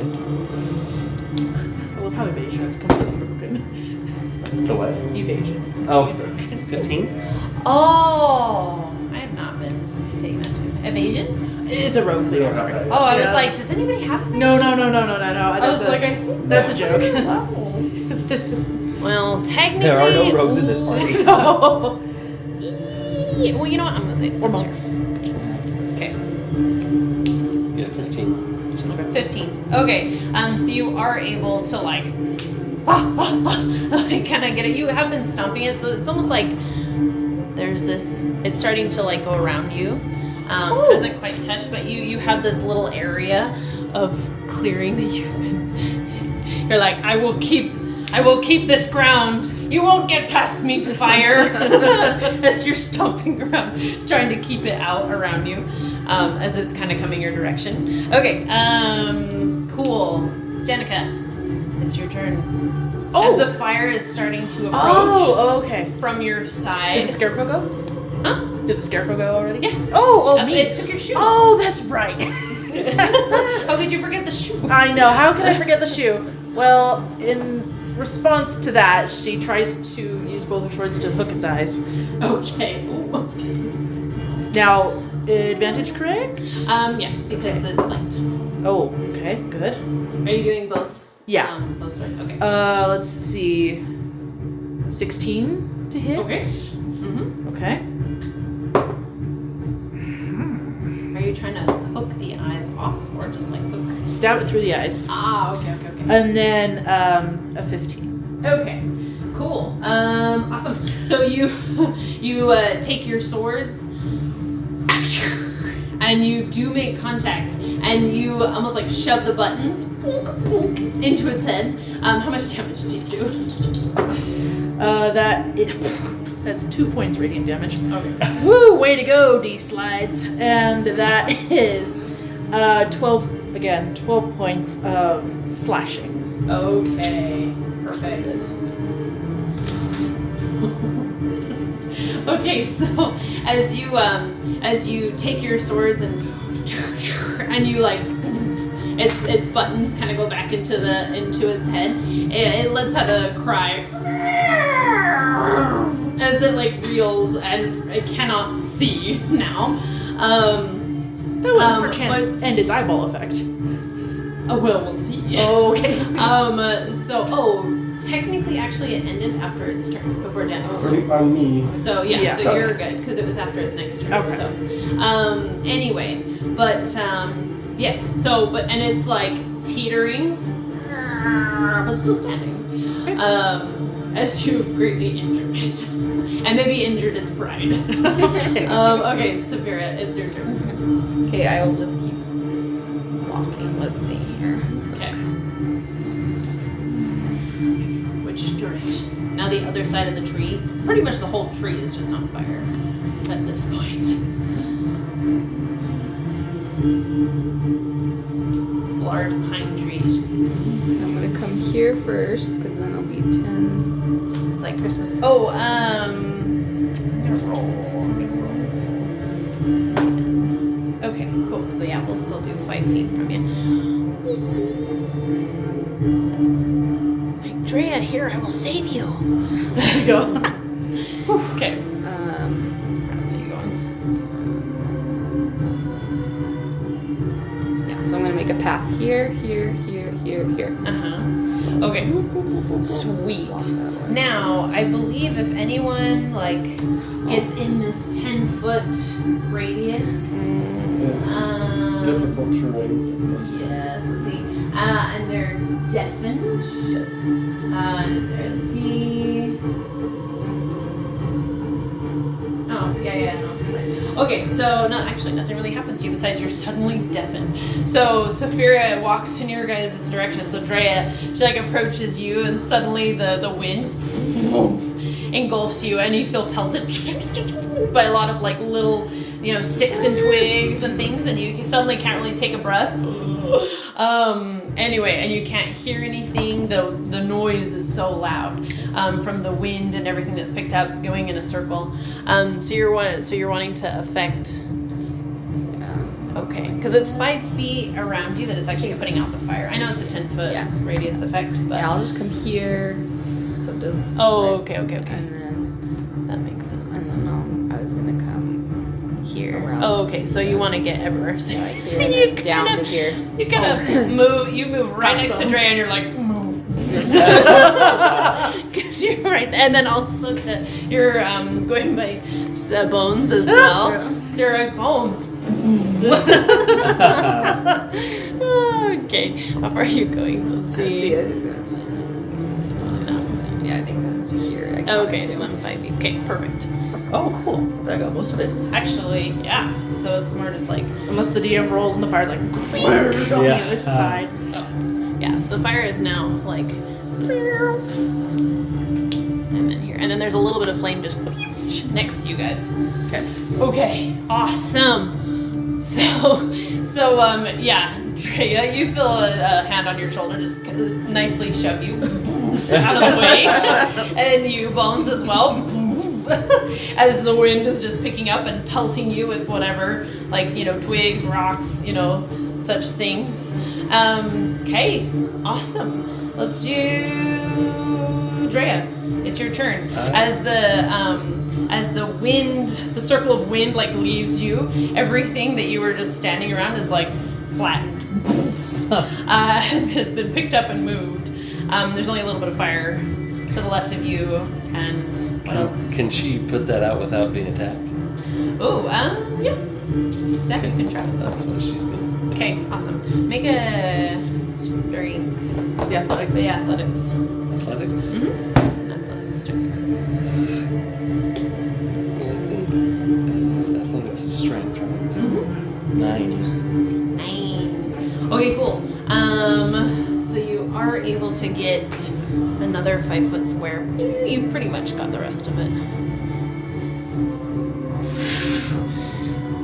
love how evasion is completely broken. The what? Evasion is Oh. completely broken. 15? Oh, I have not been taking that too. Evasion? It's a rogue We thing. don't I'm have sorry. that. Oh, I was Yeah. like, does anybody have? No. I was That's like, a, I think that's a joke. levels. Well, technically, There are no rogues in this party. No. Well, you know what? I'm gonna say it's Or not monks. Okay, Yeah, 15. 15. Okay, so you are able to like kind of get it. You have been stomping it, so it's almost like there's this. It's starting to like go around you. Hasn't quite touched, but you have this little area of clearing that you've been You're like, I will keep this ground. You won't get past me, fire. As you're stomping around, trying to keep it out around you, as it's kind of coming your direction. Okay, cool. Danica, it's your turn. Oh! As the fire is starting to approach Oh, okay. from your side. Did the scarecrow go? Huh? Did the scarecrow go already? Yeah. Oh, That's me. it. Took your shoe. Oh, that's right. How could you forget the shoe? I know. How can I forget the shoe? Well, in response to that, she tries to use both her swords to hook its eyes. Okay. Ooh. Now, advantage correct? Yeah, because it's flanked. Oh, okay, good. Are you doing both? Yeah. Both swords. Okay. Let's see. 16 to hit. Okay. Mm-hmm. Okay. Are you trying to hook the eyes off or just like hook? Stab it through the eyes. Ah, okay. And then a 15. Okay. Cool. Awesome. So you take your swords and you do make contact and you almost like shove the buttons into its head. How much damage do you do? That's 2 points radiant damage. Okay. Woo! Way to go, D-Slides. And that is 12 points of slashing. Okay. Perfect. Okay, so as you take your swords and you like its buttons kind of go back into its head, it lets out a cry as it like reels and it cannot see now. That would perchance end its eyeball effect. Well, we'll see. Okay. Technically, actually, it ended after its turn, before Daniel's turn. On me. So Yeah. so you're good because it was after its next turn. Okay. So, anyway, but yes. So, and it's like teetering, but still standing. As you've greatly injured it, and maybe injured its pride. Okay, Saphira, it's your turn. Okay, I will just keep walking. Let's see here. Okay. Which direction? Now the other side of the tree. Pretty much the whole tree is just on fire at this point. This large pine tree just. I'm gonna come here first because then I'll be 10. It's like Christmas. Oh, I'm gonna roll. Okay, cool. So yeah, we'll still do 5 feet from you. Like, Drea, here, I will save you. There you go. Okay. So you going? Yeah, so I'm gonna make a path here. Okay. Sweet. Now, I believe if anyone like gets in this 10-foot radius, It's difficult terrain. yes, let's see, and they're deafened. Yes. Let's see. Oh, yeah, no, it's fine. Okay, so nothing really happens to you besides you're suddenly deafened. So Saphira walks in your guys' direction. So Drea, she like approaches you, and suddenly the wind engulfs you, and you feel pelted by a lot of like little, sticks and twigs and things, and you suddenly can't really take a breath. Anyway, and you can't hear anything. The noise is so loud from the wind and everything that's picked up going in a circle. So you're wanting to affect. Yeah. Okay, because it's 5 feet around you that it's actually putting out the fire. I know it's a 10-foot radius effect, but Yeah, I'll just come here. So does. oh, okay. And then That makes sense. I don't know. I was gonna come Here. around. Oh, okay. So you want to get everywhere. So, Like so here, you and then down kind to of here. you kind of move. You move right next to Crossbones. Dre, and you're like move. Because you're right, and then also you're going by Bones as well. So you're like Bones. Okay, how far are you going? Let's see. Yeah, I think that was to here. I Oh, okay, counted so two. then 5 feet. Okay, perfect. Oh, cool. I got most of it. Actually, yeah. So it's more just like Unless the DM rolls and the fire's like on Yeah. the other side. oh, Yeah, so the fire is now like, and then here, and then there's a little bit of flame just next to you guys. Okay, awesome. So yeah, Drea, you feel a hand on your shoulder just nicely shove you out of the way, and you, Bones, as well. As the wind is just picking up and pelting you with whatever, like, twigs, rocks, such things. Okay, awesome. Let's do Drea. It's your turn. As the wind, the circle of wind, like, leaves you, everything that you were just standing around is like flattened. It's been picked up and moved. There's only a little bit of fire to the left of you, and what else? Can she put that out without being attacked? Oh, yeah. That you can try. That's what she's gonna. Okay, awesome. Make a strength. The athletics. The athletics. Athletics. Mm-hmm. An athletics check. I think athletics is strength, right? Mm-hmm. 9. 9. Okay, cool. So you are able to get another 5 foot square. You pretty much got the rest of it.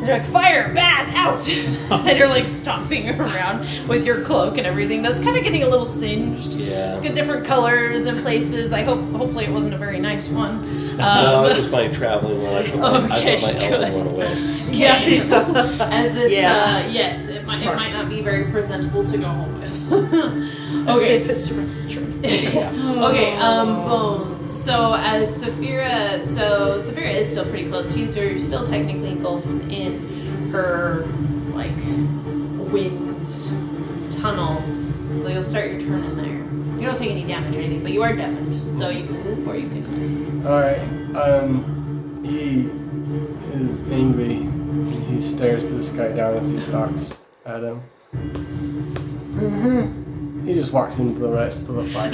They're like, fire, bad, out! And you're like stomping around with your cloak and everything. That's kind of getting a little singed. Yeah. It's got different colors and places. Hopefully it wasn't a very nice one. No, it was my traveling one. I put my good. elven one away. Yeah. As it's, Yeah. yes, it might Smart. not be very presentable to go home with. Okay. If it's true, it's true. Yeah. Okay, Bones. So as Saphira is still pretty close to you, so you're still technically engulfed in her, like, wind tunnel. So you'll start your turn in there. You don't take any damage or anything, but you are deafened, so you can move or you can. Alright, he is angry and he stares this guy down as he stalks at him. He just walks into the rest of the fire.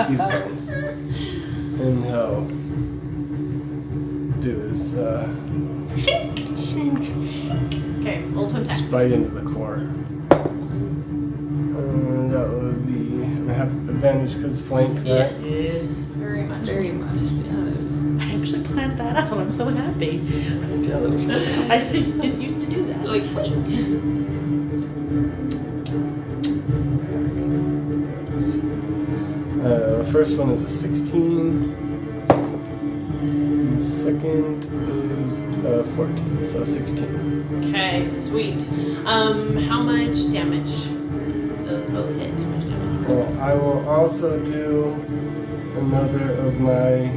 He's Bones. And he'll do his shink. Okay, roll to attack. Just right into the core. That would be. I have advantage because flank, right? Yes. Very much. Very much. I actually planned that out. I'm so happy. Yeah, that was I didn't used to do that. Like, wait. The first one is a 16. And the second is 14, so 16. Okay, sweet. How much damage? Those both hit. How much damage? Well, I will also do another of my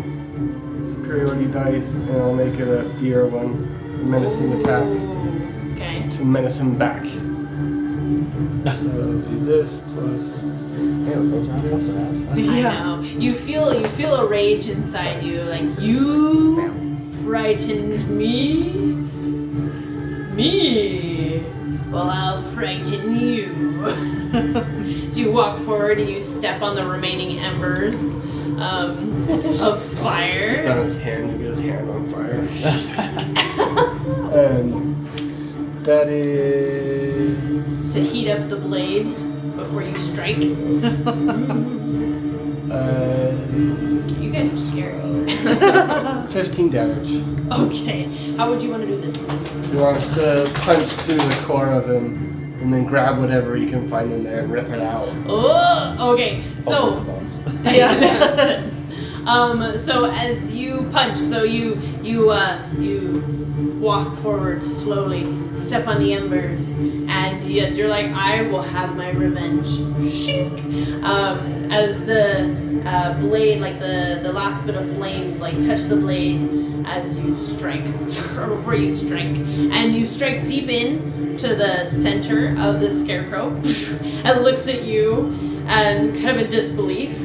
superiority dice, and I'll make it a fear one, a menacing attack, Ooh, okay. to menace him back. So it'll be this plus this. I know. You feel a rage inside you, like, you frightened me. Me. Well, I'll frighten you. So you walk forward and you step on the remaining embers of fire. Just on his hand, you get his hand on fire. And that is. To heat up the blade before you strike. You guys are scary. 15 damage. Okay, how would you want to do this? He wants to punch through the core of him and then grab whatever he can find in there and rip it out. Oh, okay. Both So, bones. yeah, that makes sense. So as you punch, so you walk forward slowly, step on the embers, and yes, you're like, I will have my revenge. Shink. As the blade, like the last bit of flames, like touch the blade as you strike, or before you strike, and you strike deep in to the center of the scarecrow, and looks at you, and kind of in disbelief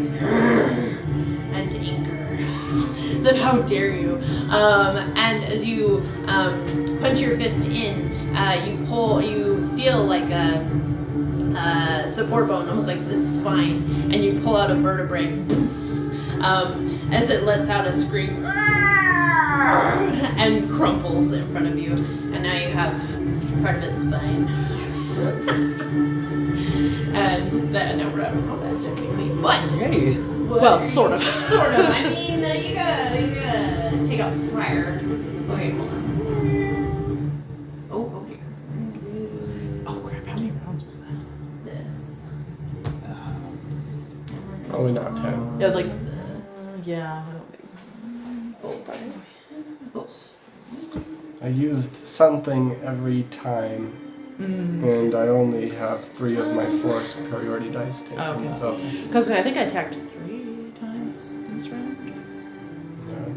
and anger. So how dare you? And as you punch your fist in, you feel like a support bone, almost like the spine, and you pull out a vertebrae. As it lets out a scream and crumples in front of you, and now you have part of its spine. And then now we're out of combat technically, but Yay. Well, sort of. sort of. I mean, you gotta take out fire. Okay, hold on. Oh, here. Oh crap! How many rounds was that? This. Probably not 10. It was like, This. yeah. Oh, pardon. Oops. I used something every time, and I only have 3 of my 4 superiority dice taken. Okay. So Because I think I attacked 3 times this round.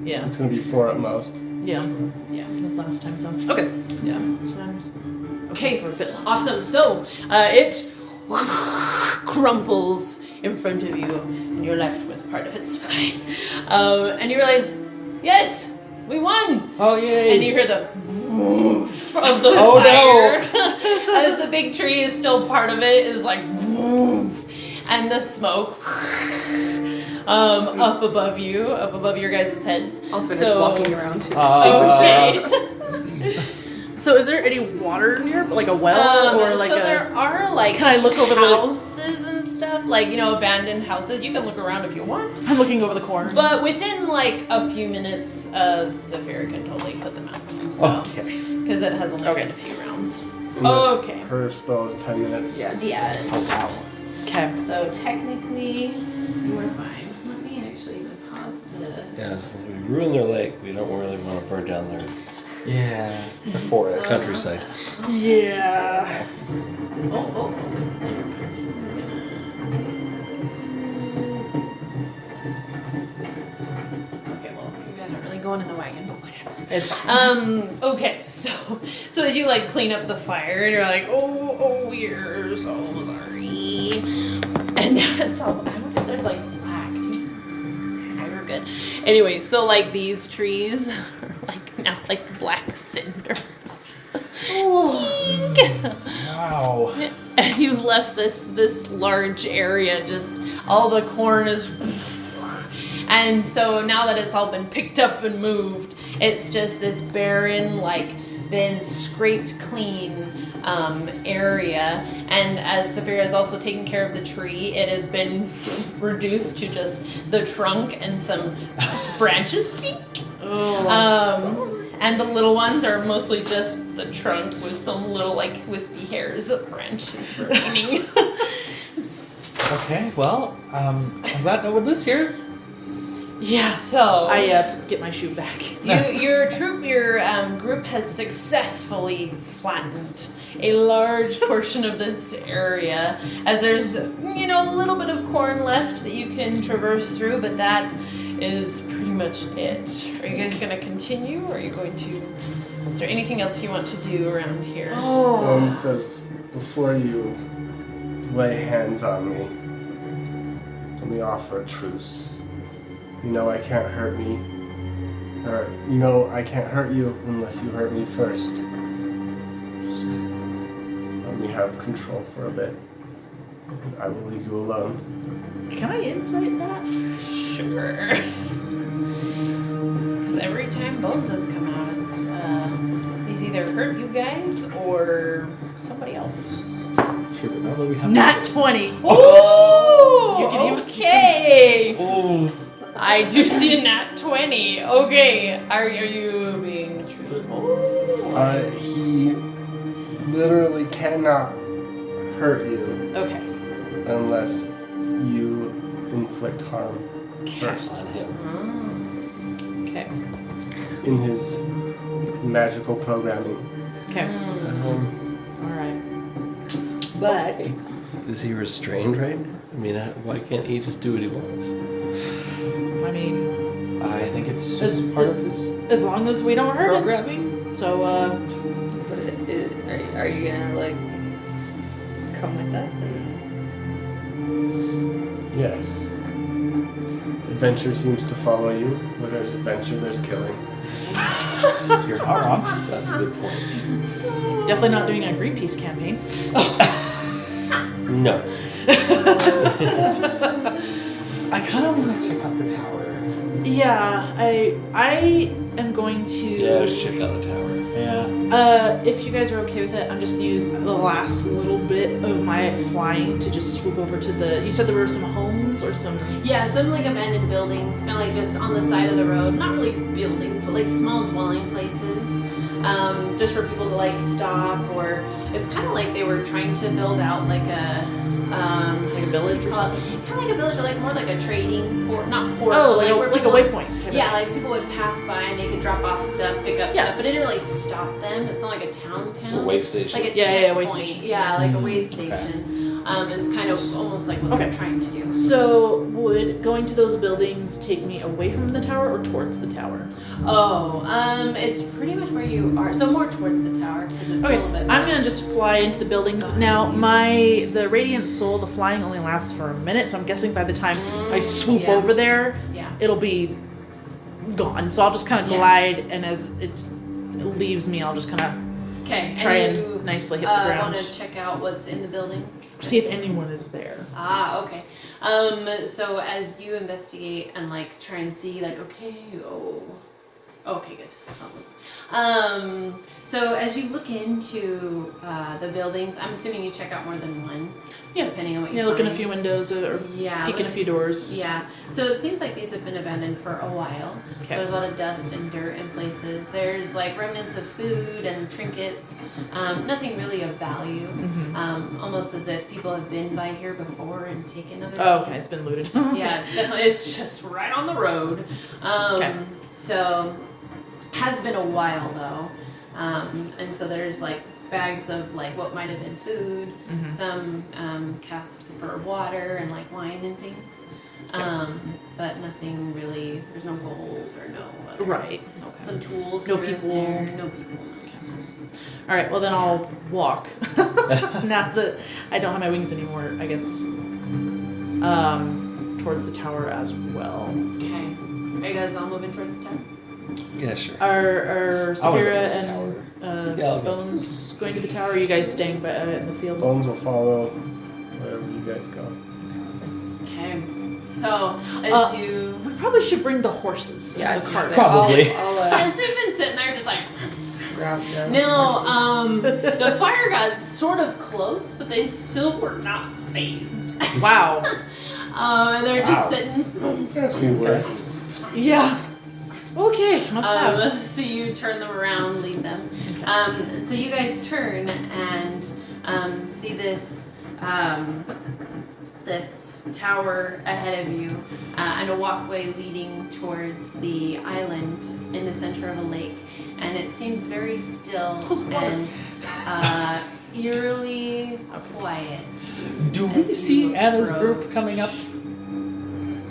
Yeah. it's gonna be 4 at most. Yeah. Yeah. That's last time. So okay. Yeah. So I'm just Okay, for a bit. awesome. So it crumples in front of you, and you're left with part of its spine. And you realize, yes, we won. Oh, yay. And you hear the woof of the Oh, fire as the big tree is still part of it is like woof, and the smoke up above your guys' heads. I'll finish So- walking around too. Okay. So is there any water near, like a well or like so a? there are like Can I look over the- houses and stuff, like abandoned houses. You can look around if you want. I'm looking over the corner. But within like a few minutes, Saphira can totally put them out. So, Okay. because it has only Okay. been a few rounds. And Okay. Her spell is 10 minutes. Yeah. Yeah. It's out. Okay. So technically, you are fine. Let me actually even pause this. Yeah, since we ruin their lake, we don't really want to burn down their Yeah. The forest. countryside. Yeah. Oh. Okay, well, you guys aren't really going in the wagon, but whatever. It's fine. Okay, so as you like clean up the fire and you're like, oh, we're so sorry. And now it's all, I don't know if there's like black. Yeah, you're good. Anyway, so like these trees are like now like black cinders. Wow. And you've left this large area, just all the corn is, and so now that it's all been picked up and moved, it's just this barren, like been scraped clean area. And as Saphira has also taken care of the tree, it has been reduced to just the trunk and some branches. And the little ones are mostly just the trunk with some little like wispy hairs of branches remaining. Okay, well, I'm glad no one lives here. Yeah. So I get my shoe back. your group has successfully flattened a large portion of this area, as there's a little bit of corn left that you can traverse through, but that is pretty much it. Are you guys going to continue, or are you going to? Is there anything else you want to do around here? Oh. Says, before you lay hands on me, let me offer a truce. You know I can't hurt me. Or, I can't hurt you unless you hurt me first. Just let me have control for a bit. And I will leave you alone. Can I insight that? Sure. Because every time Bones has come out, he's either hurt you guys or somebody else. Sure, but now that we have Nat 20. Oh, You can- okay. Oh. I do see a nat 20. Okay, are you being truthful? He literally cannot hurt you Okay. unless you inflict harm first. On him. Okay. In his magical programming. Okay. All right. But Is he restrained, right? I mean, why can't he just do what he wants? I mean, I think it's just part of his as long as we don't hurt him. programming. So, but are you gonna like come with us and? Yes. Adventure seems to follow you. Where there's adventure, there's killing. You're not wrong. That's a good point. definitely not doing a Greenpeace campaign. No. I kind of want to check out the tower. Yeah, I am going to. Yeah, we should check out the tower. Yeah. If you guys are okay with it, I'm just gonna use the last little bit of my flying to just swoop over to the. You said there were some homes or some. Yeah, some like abandoned buildings, kind of like just on the side of the road. Not really buildings, but like small dwelling places, just for people to like stop. Or it's kind of like they were trying to build out like a Like a village or something? Kind of like a village, but like more like a trading port, not port. Oh, but like where a people- waypoint. Type Yeah, of like people would pass by and they could drop off stuff, pick up Yeah. stuff, but it didn't really stop them. It's not like a town. A way station. Like a Yeah, way checkpoint. station. Yeah, like a way Okay. station. Is kind of almost like what Okay. they're trying to do. So would going to those buildings take me away from the tower or towards the tower? Oh, it's pretty much where you are. So more towards the tower because it's a Okay, little bit. I'm gonna just fly into the buildings. Now, the Radiant Soul, the flying only lasts for a minute, so I'm guessing by the time I swoop yeah. over there, Yeah. it'll be gone. So I'll just kind of Yeah. glide, and as it leaves me, I'll just kind of Okay. try and you, nicely hit the ground. Want to check out what's in the buildings? See if anyone is there. Ah, okay. So as you investigate and like try and see, like, okay, okay, good. That's not good. So as you look into the buildings, I'm assuming you check out more than one. Yeah. Depending on what you Yeah, find. look in a few windows or Yeah. peek in a look- few doors. Yeah. So it seems like these have been abandoned for a while. Okay. So there's a lot of dust and dirt in places. There's like remnants of food and trinkets. Nothing really of value. Mhm. Almost as if people have been by here before and taken other Oh, okay, things. it's been looted. Yeah, it's definitely, it's just right on the road. Okay. So has been a while though. And so there's like bags of like what might have been food, Mhm. some casks for water and like wine and things. But nothing really, there's no gold or no other, Right. Okay. some tools No here and people. there, no people. All right. Well, then I'll walk. Now that I don't have my wings anymore, I guess. Towards the tower as well. Okay. Are you guys all moving towards the tower? Yeah, sure. Are I'll Saphira go towards the and Yeah, I'll go. Bones going to the tower? Or are you guys staying by, in the field? Bones will follow wherever you guys go. Okay. So as you We probably should bring the horses. Yeah, and the carts. Probably. I'll as they've been sitting there just like grab them. no, the fire got sort of close, but they still were not phased. Wow. And they're just Wow. sitting. I've seen worse. Yeah. Okay. Must have. So you turn them around, lead them. So you guys turn and see this this tower ahead of you, and a walkway leading towards the island in the center of a lake. And it seems very still and eerily quiet. Do we As see you Anna's approach. group coming up?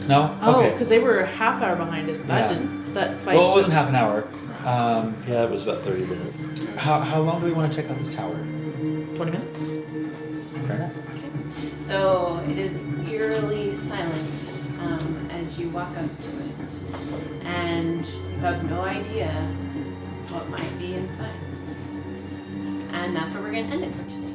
No? Oh, Okay. because they were a half hour behind us. That Yeah. didn't. That fight. Well, it wasn't half an hour. Yeah, it was about 30 minutes. How long do we want to check out this tower? 20 minutes. Fair enough. So it is eerily silent as you walk up to it, and you have no idea what might be inside. And that's where we're going to end it for today.